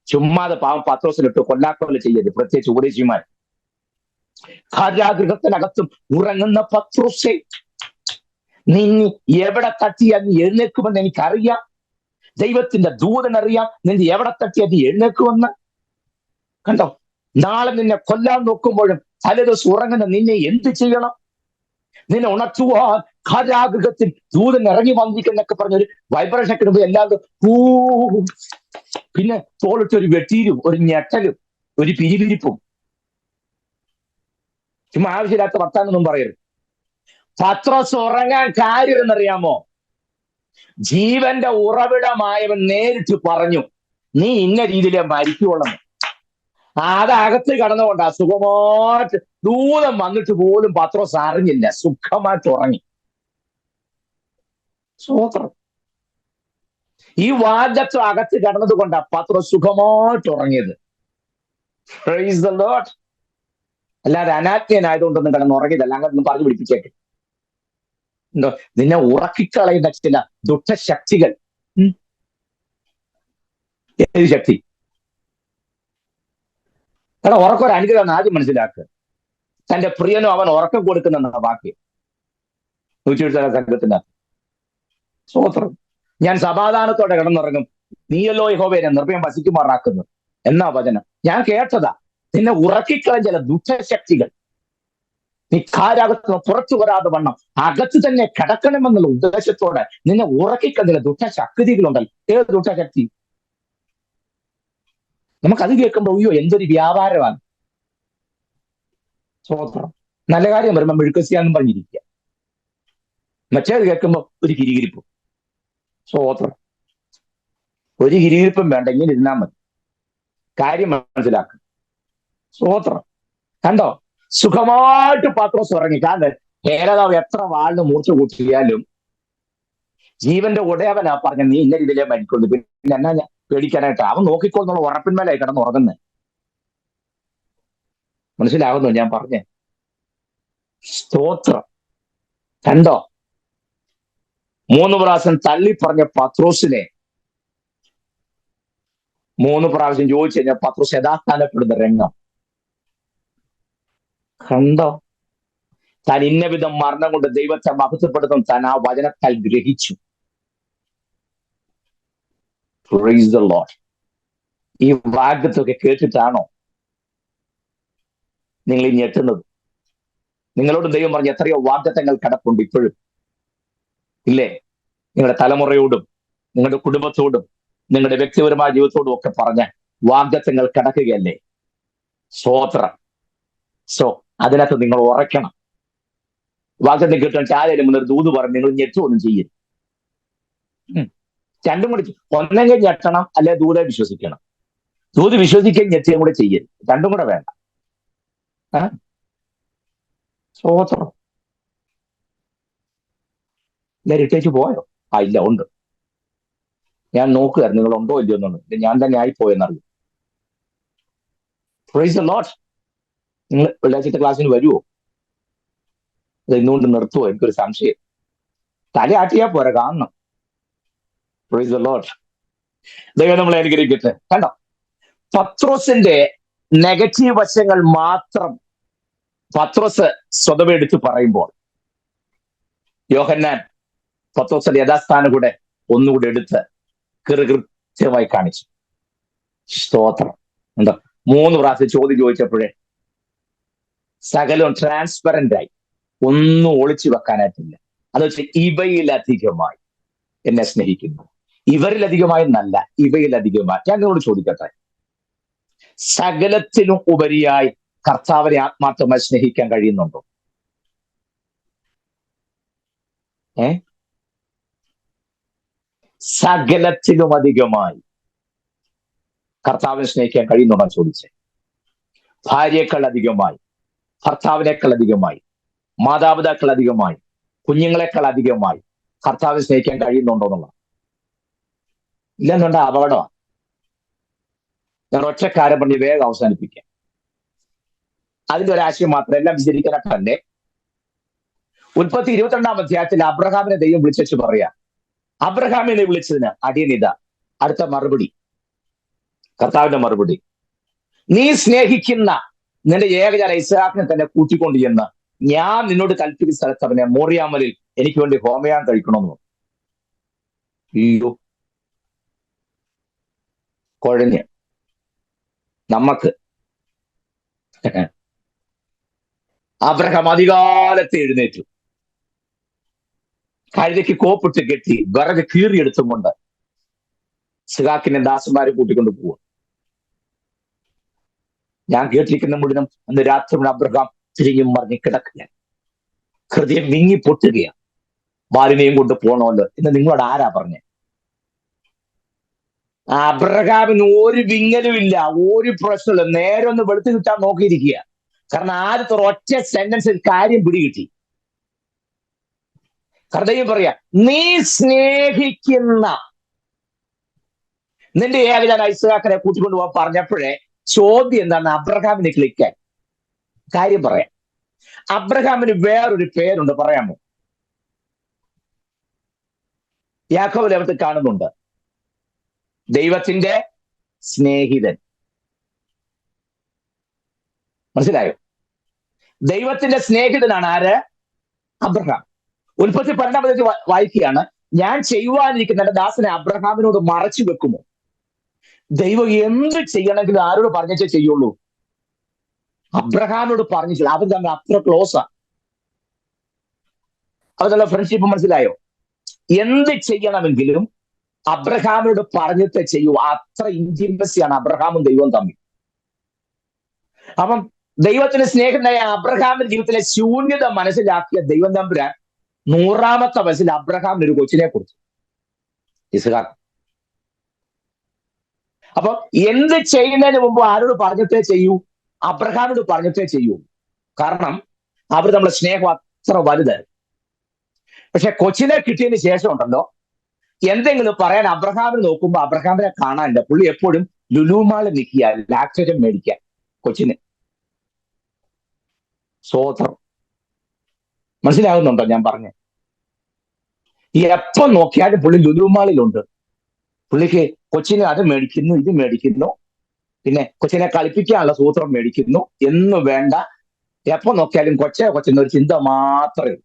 ചുമ്മാതെ പാവം പത്രോസിലിട്ട് കൊല്ലാക്കൊല്ല ചെയ്യരുത്, പ്രത്യേകിച്ച് ഉപദേശിമാർ. കാരാഗൃഹത്തിനകത്തും ഉറങ്ങുന്ന പത്രോസേ, നീ എവിടെ തട്ടിയാൽ നീ എഴുന്നേക്കുമെന്ന് എനിക്കറിയാം. ദൈവത്തിന്റെ ദൂതനറിയാം നിന്റെ എവിടെ തട്ടിയാൽ നീ എഴുന്നേക്കുമെന്ന്. കണ്ടോ, നാളെ നിന്നെ കൊല്ലാൻ നോക്കുമ്പോഴും തലേദിവസം ഉറങ്ങുന്ന നിന്നെ എന്ത് ചെയ്യണം? നിന്നെ ഉണർത്തുവാൻ കാരാഗൃഹത്തിൽ ദൂതൻ ഇറങ്ങി വന്നിരിക്കുന്നൊക്കെ പറഞ്ഞൊരു വൈബ്രേഷൻ കിട്ടുമ്പോൾ എല്ലാവരും പിന്നെ തോളിട്ടൊരു വെട്ടീരും ഒരു ഞെട്ടലും ഒരു പിരിപിരിപ്പും. ചുമ്മാ ആവശ്യമില്ലാത്ത വർത്താനൊന്നും പറയരുത്. പത്രോസ് ഉറങ്ങാൻ കാര്യം എന്നറിയാമോ? ജീവന്റെ ഉറവിടമായവൻ നേരിട്ട് പറഞ്ഞു, നീ ഇന്ന രീതിയിലേ മരിക്കുള്ളൂ. അതകത്ത് കടന്നുകൊണ്ട് സുഖമായിട്ട് ദൂരം വന്നിട്ട് പോലും പത്രോസ് അറിഞ്ഞില്ല, സുഖമായിട്ട് ഉറങ്ങി. സ്വോത്രം. ഈ വാഗ്ദത്തം അകത്ത് കടന്നത് കൊണ്ടാ പത്രോസ് സുഖമായിട്ട് ഉറങ്ങിയത്. Praise the Lord. അല്ലാതെ അനാജ്ഞനായതുകൊണ്ടൊന്നും കിടന്ന് ഉറങ്ങിയതല്ല. അങ്ങനൊന്നും പറഞ്ഞു പിടിപ്പിച്ചേക്ക്. നിന്നെ ഉറക്കിക്കളയുന്ന ചില ദുഷ്ടശക്തികൾ. ഏത് ശക്തി? കാരണം ഉറക്കം ഒരു അനുഗ്രഹം ആദ്യം മനസ്സിലാക്കുക. തന്റെ പ്രിയനും അവൻ ഉറക്കം കൊടുക്കുന്ന വാക്യം 120 സംഘത്തിന്റെ സ്തോത്രം. ഞാൻ സമാധാനത്തോടെ കിടന്നുറങ്ങും, നീയല്ലോ യഹോവേ എന്നെ നിർഭയം വസിക്കുമാറാക്കുന്നു എന്നാ വചനം. ഞാൻ കേട്ടതാ. നിന്നെ ഉറക്കിക്കളയും ചില ദുഷ്ടശക്തികൾ. നീ കാരാഗത്ത് പുറത്തു വരാതെ വണ്ണം അകത്ത് തന്നെ കിടക്കണമെന്നുള്ള ഉദ്ദേശത്തോടെ നിന്നെ ഉറക്കിക്കളഞ്ഞ ചില ദുഷ്ടശക്തികളുണ്ടല്ലോ. ഏത് ദുഷ്ടശക്തി? നമുക്കത് കേൾക്കുമ്പോൾ അയ്യോ എന്തൊരു വ്യാപാരമാണ്. സ്വോത്രം. നല്ല കാര്യം വരുമ്പോ മെഴുക്കസിയാന്നും പറഞ്ഞിരിക്കുക. മറ്റേത് കേൾക്കുമ്പോ ഒരു കിരികിരിപ്പും. സ്വോത്രം. ഒരു കിരികിരിപ്പും വേണ്ട, ഇങ്ങനെ ഇരുന്നാൽ മതി. കാര്യം മനസ്സിലാക്കുക. സ്വോത്രം. കണ്ടോ, സുഖമായിട്ട് പത്രോസ് ഉറങ്ങി. കാരണം ഹേരോദാവ് എത്ര വാളിന് മൂർച്ച കൂട്ടിയാലും ജീവന്റെ ഉടയവനാ പറഞ്ഞ നീ ഇന്ന രീതിയിലേ മരിക്കുള്ളൂ, പിന്നെ എന്നാ ഞാൻ പേടിക്കാനായിട്ട്? അവൻ നോക്കിക്കൊള്ളുന്നുള്ള ഉറപ്പിന്മേലായി കിടന്ന് ഉറങ്ങുന്നത്. മനസ്സിലാകുന്നു ഞാൻ പറഞ്ഞേ? സ്തോത്രം. കണ്ടോ, 3 പ്രാവശ്യം തള്ളി പറഞ്ഞ പത്രോസിനെ 3 പ്രാവശ്യം ചോദിച്ചു കഴിഞ്ഞാൽ പത്രോസ് യഥാസ്ഥാനപ്പെടുന്ന രംഗം കണ്ടോ? താൻ ഇന്നവിധം മരണം കൊണ്ട് ദൈവത്തെ മഹത്വപ്പെടുത്തും താൻ ആ വചനത്താൽ ഗ്രഹിച്ചു. Praise the Lord. ഈ വാഗ്ദത്തൊക്കെ കേട്ടിട്ടാണോ നിങ്ങൾ ഈ ഞെട്ടുന്നത്? നിങ്ങളോട് ദൈവം പറഞ്ഞ എത്രയോ വാഗ്ദത്തങ്ങൾ കിടപ്പുണ്ട് ഇപ്പോഴും, ഇല്ലേ? നിങ്ങളുടെ തലമുറയോടും നിങ്ങളുടെ കുടുംബത്തോടും നിങ്ങളുടെ വ്യക്തിപരമായ ജീവിതത്തോടും ഒക്കെ പറഞ്ഞ വാഗ്ദത്തങ്ങൾ കിടക്കുകയല്ലേ? സ്തോത്രം. സോ അതിനകത്ത് നിങ്ങൾ ഉറയ്ക്കണം. വാഗ്ദത്തം കേട്ടാൽ ആരെങ്കിലും മുന്നൊരു ദൂത് പറഞ്ഞ് നിങ്ങൾ ഞെട്ടുമൊന്നും ചെയ്യരുത്. രണ്ടും കൂടി, ഒന്നെങ്കിൽ ഞെട്ടണം, അല്ലെ ദൂതെ വിശ്വസിക്കണം. ദൂത് വിശ്വസിക്കുകയും ഞെട്ടുകയും കൂടെ ചെയ്യരുത്. രണ്ടും കൂടെ വേണ്ട. സ്തോത്രം. എല്ലാവരും ഇട്ടേച്ച് പോയോ? ഇല്ല, ഉണ്ട്. ഞാൻ നോക്കുകയായിരുന്നു നിങ്ങൾ ഉണ്ടോ ഇല്ലയോ എന്നുള്ളത്. ഞാൻ തന്നെ ആയിപ്പോയെന്നറിയും. Praise the Lord. നിങ്ങൾ വെള്ളിയാഴ്ചത്തെ ക്ലാസ്സിന് വരുമോ? അത് ഇന്നുകൊണ്ട് നിർത്തുമോ? എനിക്കൊരു സംശയം. തലയാട്ടിയാ പോരാ, കാണണം. Praise the Lord. ദൈവം നമ്മളെ അനുഗ്രഹിക്കട്ടെ. കണ്ടോ, പത്രോസിന്റെ നെഗറ്റീവ് വശങ്ങൾ മാത്രം പത്രോസ് സ്വതവേ എടുത്ത് പറയുമ്പോൾ യോഹന്നാൻ പത്രോസിന്റെ യഥാസ്ഥാനം കൂടെ ഒന്നുകൂടെ എടുത്ത് കൃത്യമായി കാണിച്ചു. സ്തോത്രം. എന്താ 3 പ്രാവശ്യം ചോദ്യം ചോദിച്ചപ്പോഴേ സകലവും ട്രാൻസ്പെറന്റ് ആയി, ഒന്നും ഒളിച്ചു വെക്കാനായിട്ടില്ല. അത് വെച്ചാൽ ഇവയിലധികമായി എന്നെ സ്നേഹിക്കുന്നു. ഇവരിലധികമായി എന്നല്ല, ഇവയിലധികമായി. ഞാൻ നിങ്ങളോട് ചോദിക്കട്ടെ, സകലത്തിനും ഉപരിയായി കർത്താവിനെ ആത്മാർത്ഥമായി സ്നേഹിക്കാൻ കഴിയുന്നുണ്ടോ? സകലത്തിലും അധികമായി കർത്താവിനെ സ്നേഹിക്കാൻ കഴിയുന്നുണ്ടോ ചോദിച്ചേ. ഭാര്യയേക്കാൾ അധികമായി, ഭർത്താവിനേക്കാൾ അധികമായി, മാതാപിതാക്കൾ അധികമായി, കുഞ്ഞുങ്ങളെക്കാൾ അധികമായി കർത്താവിനെ സ്നേഹിക്കാൻ കഴിയുന്നുണ്ടോ എന്നുള്ള ഇല്ലെന്നുണ്ട അപകടമാണ്. ഞാൻ ഒറ്റക്കാരെ പറഞ്ഞ് വേഗം അവസാനിപ്പിക്കാം. അതിന്റെ ഒരാശയം മാത്രം, എല്ലാം വിശദീകരിക്കാനല്ലേ. ഉൽപ്പത്തി 22-ാം അധ്യായത്തിൽ അബ്രഹാമിനെ ദൈവം വിളിച്ചു പറയാ, അബ്രഹാമിനെ വിളിച്ചതിന് അടിയനിത അടുത്ത മറുപടി, കർത്താവിന്റെ മറുപടി, നീ സ്നേഹിക്കുന്ന നിന്റെ ഏകജാല ഇസ്ഹാക്കിനെ തന്നെ കൂട്ടിക്കൊണ്ട് ചെന്ന് ഞാൻ നിന്നോട് കൽപ്പിക്കുന്ന സ്ഥലത്ത് അവനെ മോറിയാമലിൽ എനിക്ക് വേണ്ടി ഹോമയാൻ കഴിക്കണമെന്ന്. അയ്യോ, കുഴഞ്ഞ് നമുക്ക് അബ്രഹാം അധികാലത്ത് എഴുന്നേറ്റു, കഴുതയ്ക്ക് കോപ്പിട്ട് കെട്ടി വിറക് കീറിയെടുത്തും കൊണ്ട് ഇസ്ഹാക്കിനെ ദാസന്മാരെ കൂട്ടിക്കൊണ്ട് പോവുക. ഞാൻ കേട്ടിരിക്കുന്ന മുഴുവൻ അന്ന് രാത്രി മുഴുവൻ അബ്രഹാം തിരിഞ്ഞും മറിഞ്ഞ് കിടക്കുകയാണ്, ഹൃദയം വിങ്ങി പൊട്ടുകയാണ്. ബാലിനെയും കൊണ്ട് പോകണമല്ലോ എന്ന് നിങ്ങളോട് ആരാ പറഞ്ഞേ? അബ്രഹാമിന് ഒരു വിങ്ങലും ഇല്ല, ഒരു പ്രശ്നമില്ല. നേരെ ഒന്ന് വെളുത്ത് കിട്ടാൻ നോക്കിയിരിക്കുക. കാരണം ആദ്യത്തെ ഒറ്റ സെന്റൻസിൽ കാര്യം പിടികിട്ടി. ഹൃദയം പറയാ, നീ സ്നേഹിക്കുന്ന നിന്റെ ഏകജാന ഇസ്ഹാക്കിനെ കൂട്ടിക്കൊണ്ട് പോകാൻ പറഞ്ഞപ്പോഴേ ചോദ്യം എന്താണ്? അബ്രഹാമിന് ക്ലിക്കാൻ. കാര്യം പറയാം. അബ്രഹാമിന് വേറൊരു പേരുണ്ട്, പറയാമോ? യാക്കോബ് ലേഖനത്തിൽ കാണുന്നുണ്ട്, ദൈവത്തിന്റെ സ്നേഹിതൻ. മനസ്സിലായോ? ദൈവത്തിന്റെ സ്നേഹിതനാണ് ആര്? അബ്രഹാം. ഉൽപ്പത്തി 12 വായിക്കുകയാണ്, ഞാൻ ചെയ്യുവാനിരിക്കുന്ന എന്റെ ദാസനെ അബ്രഹാമിനോട് മറച്ചു വെക്കുമോ? ദൈവം എന്ത് ചെയ്യണമെങ്കിലും ആരോട് പറഞ്ഞേ ചെയ്യുള്ളൂ? അബ്രഹാമിനോട് പറഞ്ഞിട്ടില്ല. അവർ തമ്മിൽ അത്ര ക്ലോസാ, അവർ തമ്മിൽ ഫ്രണ്ട്ഷിപ്പ്. മനസ്സിലായോ? എന്ത് ചെയ്യണമെങ്കിലും അബ്രഹാമിനോട് പറഞ്ഞിട്ട് ചെയ്യൂ. അത്ര ഇന്റിമസിയാണ് അബ്രഹാമും ദൈവവും തമ്മിൽ. അപ്പം ദൈവത്തിന് സ്നേഹിതനായ അബ്രഹാമിന്റെ ജീവിതത്തിലെ ശൂന്യത മനസ്സിലാക്കിയ ദൈവം തമ്പുരാൻ 100-ാമത്തെ വയസ്സിൽ അബ്രഹാമിന് ഒരു കൊച്ചിനെ കൊടുത്തു, ഇസ്ഹാക്ക്. അപ്പൊ എന്ത് ചെയ്യുന്നതിന് മുമ്പ് ആരോട് പറഞ്ഞിട്ടേ ചെയ്യൂ? അബ്രഹാമിനോട് പറഞ്ഞിട്ടേ ചെയ്യൂ. കാരണം അവർ നമ്മളെ സ്നേഹം അത്ര വലുതായി. പക്ഷെ കൊച്ചിനെ കിട്ടിയതിന് ശേഷം ഉണ്ടല്ലോ, എന്തെങ്കിലും പറയാൻ അബ്രഹാമിന് നോക്കുമ്പോ അബ്രഹാമിനെ കാണാനില്ല. പുള്ളി എപ്പോഴും ലുലുമാളിൽ നിൽക്കുക, ലാക്ടേറ്റം മേടിക്കാൻ കൊച്ചിന്. സ്വോത്രം. മനസ്സിലാകുന്നുണ്ടോ ഞാൻ പറഞ്ഞ? എപ്പം നോക്കിയാലും പുള്ളി ലുലുമാളിലുണ്ട്. പുള്ളിക്ക് കൊച്ചിന് അത് മേടിക്കുന്നു, ഇത് മേടിക്കുന്നു, പിന്നെ കൊച്ചിനെ കളിപ്പിക്കാനുള്ള സൂത്രം മേടിക്കുന്നു. എന്ന് വേണ്ട എപ്പോ നോക്കിയാലും കൊച്ചെന്ന ഒരു ചിന്ത മാത്രമേ ഉള്ളൂ.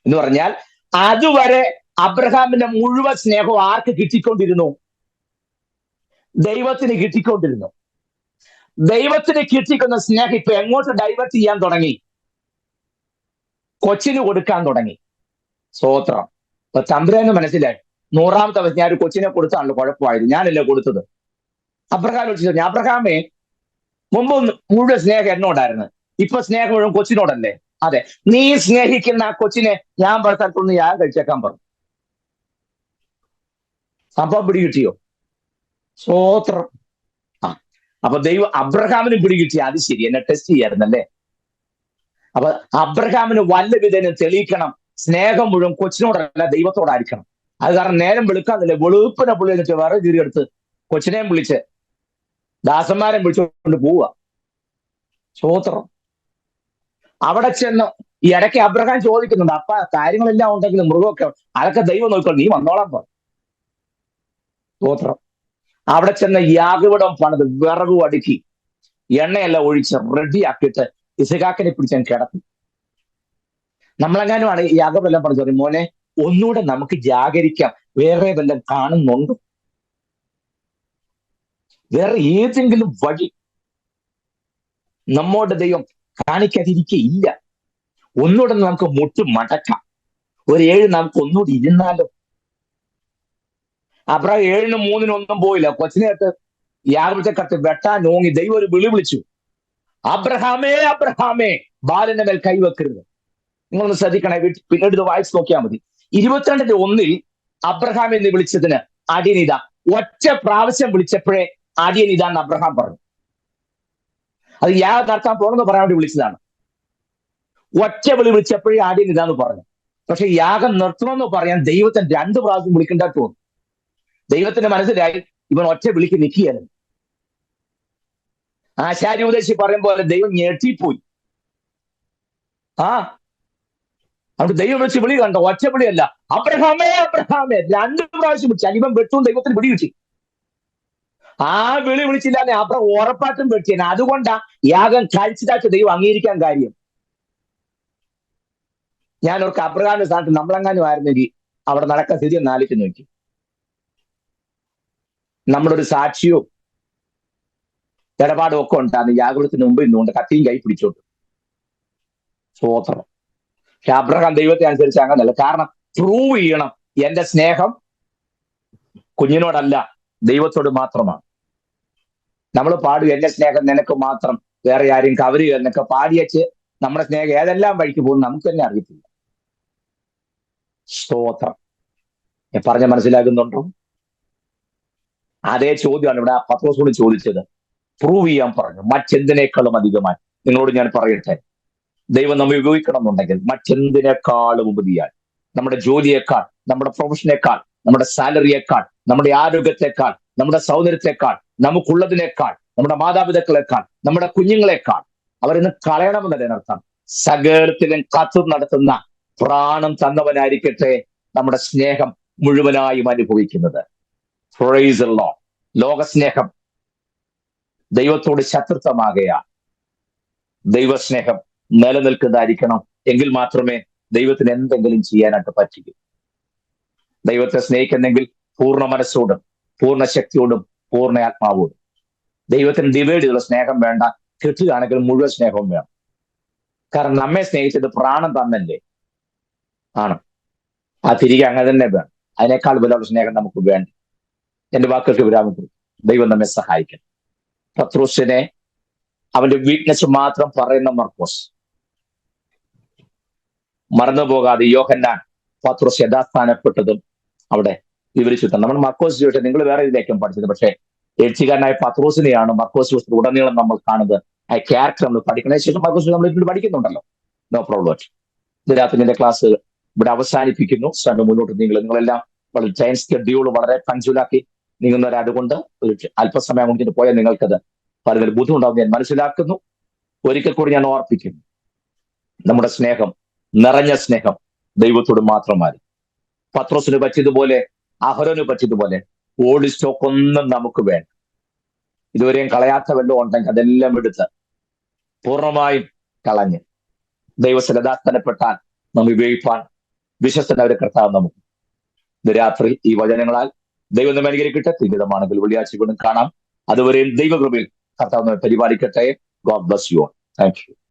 എന്ന് പറഞ്ഞാൽ അതുവരെ അബ്രഹാമിന്റെ മുഴുവൻ സ്നേഹവും ആർക്ക് കിട്ടിക്കൊണ്ടിരുന്നു? ദൈവത്തിന് കിട്ടിക്കൊണ്ടിരുന്നു. ദൈവത്തിന് കിട്ടിക്കുന്ന സ്നേഹം ഇപ്പൊ എങ്ങോട്ട് ഡൈവേർട്ട് ചെയ്യാൻ തുടങ്ങി? കൊച്ചിന് കൊടുക്കാൻ തുടങ്ങി. സ്തോത്രം. ഇപ്പൊ തമ്പുരാന് മനസ്സിലായി, 100ാമത്തെ വയസ്സ് ഞാൻ ഒരു കൊച്ചിനെ കൊടുത്താണല്ലോ കുഴപ്പമായത്, ഞാനല്ലേ കൊടുത്തത്. അബ്രഹാം ചോദിച്ചു, അബ്രഹാമേ, മുമ്പ് മുഴുവൻ സ്നേഹം എന്നോടായിരുന്നു, ഇപ്പൊ സ്നേഹം മുഴുവൻ കൊച്ചിനോടല്ലേ? അതെ, നീ സ്നേഹിക്കുന്ന ആ കൊച്ചിനെ ഞാൻ വളർത്താത്തൊന്ന് ഞാൻ കഴിച്ചേക്കാൻ പറഞ്ഞു. സംഭവം പിടികിട്ടിയോ? സ്തോത്രം. അപ്പൊ ദൈവം അബ്രഹാമിന് പിടികിട്ടി, അത് ശരി, എന്നെ ടെസ്റ്റ് ചെയ്യായിരുന്നല്ലേ. അപ്പൊ അബ്രഹാമിന് വല്ല വിധേനം തെളിയിക്കണം, സ്നേഹം മുഴുവൻ കൊച്ചിനോടല്ല ദൈവത്തോടായിരിക്കണം. അത് കാരണം നേരം വെളുക്കാന്നില്ല, വെളുപ്പിനെ പുള്ളി എന്നിട്ട് വേറെ കീറിയെടുത്ത് കൊച്ചിനെയും വിളിച്ച് ദാസന്മാരെ വിളിച്ചുകൊണ്ട് പോവുക. സ്തോത്രം. അവിടെ ചെന്ന് ഈ ഇടയ്ക്ക് അബ്രഹാം ചോദിക്കുന്നുണ്ട്, അപ്പ കാര്യങ്ങളെല്ലാം ഉണ്ടെങ്കിലും മൃഗമൊക്കെ അതൊക്കെ ദൈവം നോക്കിക്കോ, നീ വന്നോളാൻ പറഞ്ഞു. സ്തോത്രം. അവിടെ ചെന്ന് യാഗപീഠം പണിത് വിറകു അടുക്കി എണ്ണയെല്ലാം ഒഴിച്ച് റെഡിയാക്കിയിട്ട് ഇസഹാക്കിനെ പിടിച്ചാൽ കിടത്തി. നമ്മളെങ്ങാനുമാണ് ഈ യാഗപീഠം പണിത് പറയും, മോനെ ഒന്നുകൂടെ നമുക്ക് ജാഗരിക്കാം, വേറെ വല്ലതും കാണുന്നുണ്ടോ? വേറെ ഏതെങ്കിലും വഴി നമ്മോട് ദൈവം കാണിക്കാതിരിക്കയില്ല. ഒന്നുകൂടെ നമുക്ക് മുട്ട് മടക്കാം, ഒരു 7 നമുക്ക് ഒന്നുകൂടി ഇരുന്നാലോ? അബ്രഹാം 7-നും 3-നും ഒന്നും പോയില്ല. കൊച്ചിനെട്ട് യാഗപീഠത്തെ വെട്ടാൻ നോങ്ങി. ദൈവം ഒരു വിളി വിളിച്ചു, അബ്രഹാമേ അബ്രഹാമേ, ബാലന്റെ മേൽ കൈവെക്കരുത്. നിങ്ങളൊന്ന് ശ്രദ്ധിക്കണേ, പിന്നീട് ഇത് വായിച്ച് നോക്കിയാൽ മതി. 22:1 അബ്രഹാം എന്ന് വിളിച്ചതിന് അടിയനിത, ഒറ്റ പ്രാവശ്യം വിളിച്ചപ്പോഴേ അടിയനിത എന്ന് അബ്രഹാം പറഞ്ഞു. അത് യാഗം നടത്താൻ പോകണമെന്ന് പറയാൻ വേണ്ടി വിളിച്ചതാണ്. ഒറ്റ വിളിച്ചപ്പോഴേ അടിയനിത എന്ന് പറഞ്ഞു. പക്ഷെ യാഗം നിർത്തണമെന്ന് പറയാൻ ദൈവത്തിന് 2 പ്രാവശ്യം വിളിക്കേണ്ട തോന്നുന്നു. ദൈവത്തിന്റെ മനസ്സിലായി ഇവൻ ഒറ്റ വിളിക്ക് നിൽക്കുകയായിരുന്നു. ആശാരി ഉപദേശി പറയും പോലെ ദൈവം ഞെട്ടിപ്പോയി. അവിടെ ദൈവം വിളിച്ച് വിളി കണ്ടോ? ഒറ്റ വിളിയല്ല, അബ്രഹാമേ അബ്രഹാമേ, 2 പ്രാവശ്യം വിളിച്ചു. അലിവൻ വെട്ടും ദൈവത്തിന് പിടി കിട്ടി. ആ വിളി വിളിച്ചില്ലാതെ അബ്രഹാം ഉറപ്പായിട്ടും വെട്ടിയാണ്. അതുകൊണ്ടാ യാഗം കഴിച്ചിട്ടായിട്ട് ദൈവം അംഗീകരിക്കാൻ കാര്യം. ഞാനവർക്ക് അബ്രഹാമിന്റെ സ്ഥാനത്ത് നമ്മളെങ്ങാനും ആയിരുന്നെങ്കിൽ അവിടെ നടക്കാൻ സ്ഥിതി ഒന്ന് ആലോചിച്ച് നോക്കി. നമ്മുടെ ഒരു സാക്ഷിയോ ഇടപാടും ഒക്കെ ഉണ്ടാകുന്ന യാഗത്തിന് മുമ്പ് ഇന്നുകൊണ്ട് കത്തിയും കൈ പിടിച്ചോട്ട്. സ്തോത്രം. പക്ഷെ അബ്രഹാം ദൈവത്തെ അനുസരിച്ച് അങ്ങനല്ല. കാരണം പ്രൂവ് ചെയ്യണം, എന്റെ സ്നേഹം കുഞ്ഞിനോടല്ല ദൈവത്തോട് മാത്രമാണ്. നമ്മൾ പാടും, എന്റെ സ്നേഹം നിനക്ക് മാത്രം, വേറെ ആരും കവരുക എന്നൊക്കെ പാടിയച്ച് നമ്മുടെ സ്നേഹം ഏതെല്ലാം വഴിക്ക് പോകും നമുക്ക് തന്നെ അറിയത്തില്ല. സ്തോത്രം. ഞാൻ പറഞ്ഞ മനസ്സിലാകുന്നുണ്ടോ? അതേ ചോദ്യമാണ് ഇവിടെ പത്രോസോട് ചോദിച്ചത്. പ്രൂവ് ചെയ്യാൻ പറഞ്ഞു, മറ്റെന്തിനേക്കാളും അധികമായി. നിങ്ങളോട് ഞാൻ പറയട്ടെ, ദൈവം നമ്മെ ഉപയോഗിക്കണം എന്നുണ്ടെങ്കിൽ മറ്റെന്തിനേക്കാളും ഉപരിയാൽ, നമ്മുടെ ജോലിയേക്കാൾ, നമ്മുടെ പ്രൊഫഷനേക്കാൾ, നമ്മുടെ സാലറിയേക്കാൾ, നമ്മുടെ ആരോഗ്യത്തെക്കാൾ, നമ്മുടെ സൗന്ദര്യത്തെക്കാൾ, നമുക്കുള്ളതിനേക്കാൾ, നമ്മുടെ മാതാപിതാക്കളെക്കാൾ, നമ്മുടെ കുഞ്ഞുങ്ങളെക്കാൾ അവരിന്ന് കളയണമെന്നതിനർത്ഥം സകലത്തിലും കാത്തു നടത്തുന്ന പ്രാണം തന്നവനായിരിക്കട്ടെ നമ്മുടെ സ്നേഹം മുഴുവനായും അനുഭവിക്കുന്നത്. Praise the Lord. ലോകസ്നേഹം ദൈവത്തോട് ശത്രുത്വമാകയാൽ ദൈവസ്നേഹം നിലനിൽക്കുന്നതായിരിക്കണം. എങ്കിൽ മാത്രമേ ദൈവത്തിന് എന്തെങ്കിലും ചെയ്യാനായിട്ട് പറ്റുകയും. ദൈവത്തെ സ്നേഹിക്കുന്നെങ്കിൽ പൂർണ്ണ മനസ്സോടും പൂർണ്ണ ശക്തിയോടും പൂർണ്ണ ആത്മാവോടും. ദൈവത്തിന് ഡിവൈഡ് ചെയ്തുള്ള സ്നേഹം വേണ്ട, കിട്ടുകയാണെങ്കിൽ മുഴുവൻ സ്നേഹവും വേണം. കാരണം നമ്മെ സ്നേഹിച്ചത് പ്രാണം തന്നല്ലേ ആണ്. ആ തിരികെ അങ്ങനെ തന്നെ വേണം. അതിനേക്കാൾ വിലയുള്ള സ്നേഹം നമുക്ക് വേണ്ട. എന്റെ വാക്കുകൾക്ക് വിരാമം കൊടുക്കും. ദൈവം നമ്മെ സഹായിക്കണം. പത്രോസിനെ അവന്റെ വീക്ക്നെസ് മാത്രം പറയുന്ന മർക്കോസ് മറന്നുപോകാതെ യോഹന്നാൻ പത്രോസ് യഥാസ്ഥാനപ്പെട്ടതും അവിടെ വിവരിച്ചു. നമ്മൾ മർക്കോസ് ചോദിച്ചാൽ നിങ്ങൾ വേറെ ഇതിലേക്കും പഠിച്ചത്, പക്ഷേ എഴുത്തുകാരനായ പത്രോസിനെയാണ് മർക്കോസ് ഉടനീളം നമ്മൾ കാണുന്നത്. ആ ക്യാരക്ടർ നമ്മൾ പഠിക്കുന്നതിന് ശേഷം മർക്കോസ് നമ്മൾ ഇപ്പോൾ പഠിക്കുന്നുണ്ടല്ലോ. No problem. ഇത് രാത്രി ക്ലാസ് ഇവിടെ അവസാനിപ്പിക്കുന്നു. മുന്നോട്ട് നിങ്ങളെല്ലാം വളരെ ടൈം ഷെഡ്യൂൾ വളരെ പഞ്ച്വലാക്കി നീങ്ങുന്നവരെ, അതുകൊണ്ട് ഒരു അല്പസമയം കൊണ്ടിട്ട് പോയാൽ നിങ്ങൾക്കത് വളരെ ബുദ്ധിമുട്ടാവും ഞാൻ മനസ്സിലാക്കുന്നു. ഒരിക്കൽ കൂടി ഞാൻ ഓർപ്പിക്കുന്നു, നമ്മുടെ സ്നേഹം, നിറഞ്ഞ സ്നേഹം ദൈവത്തോട് മാത്രമായി. പത്രോസിന് പറ്റിയതുപോലെ, അഹരോന് പറ്റിയതുപോലെ ഓൾഡ് സ്റ്റോക്ക് ഒന്നും നമുക്ക് വേണ്ട. ഇതുവരെയും കളയാത്ത വല്ലതും ഉണ്ടെങ്കിൽ അതെല്ലാം എടുത്ത് പൂർണ്ണമായും കളഞ്ഞ് ദൈവസന്നിധാനപ്പെട്ടാൽ നമ്മെ ഉപയോഗിപ്പാൻ വിശ്വസ്തനവരെ കർത്താവ് നമുക്ക് ഇന്ന് രാത്രി ഈ വചനങ്ങളാൽ ദൈവം നമ്മെ അനുഗ്രഹിക്കട്ടെ. തുല്യതമാണെങ്കിൽ വെള്ളിയാഴ്ച വീണ്ടും കാണാം. അതുവരെയും ദൈവകൃപയിൽ കർത്താവ് നമ്മെ പരിപാലിക്കട്ടെ. God bless you all. Thank U.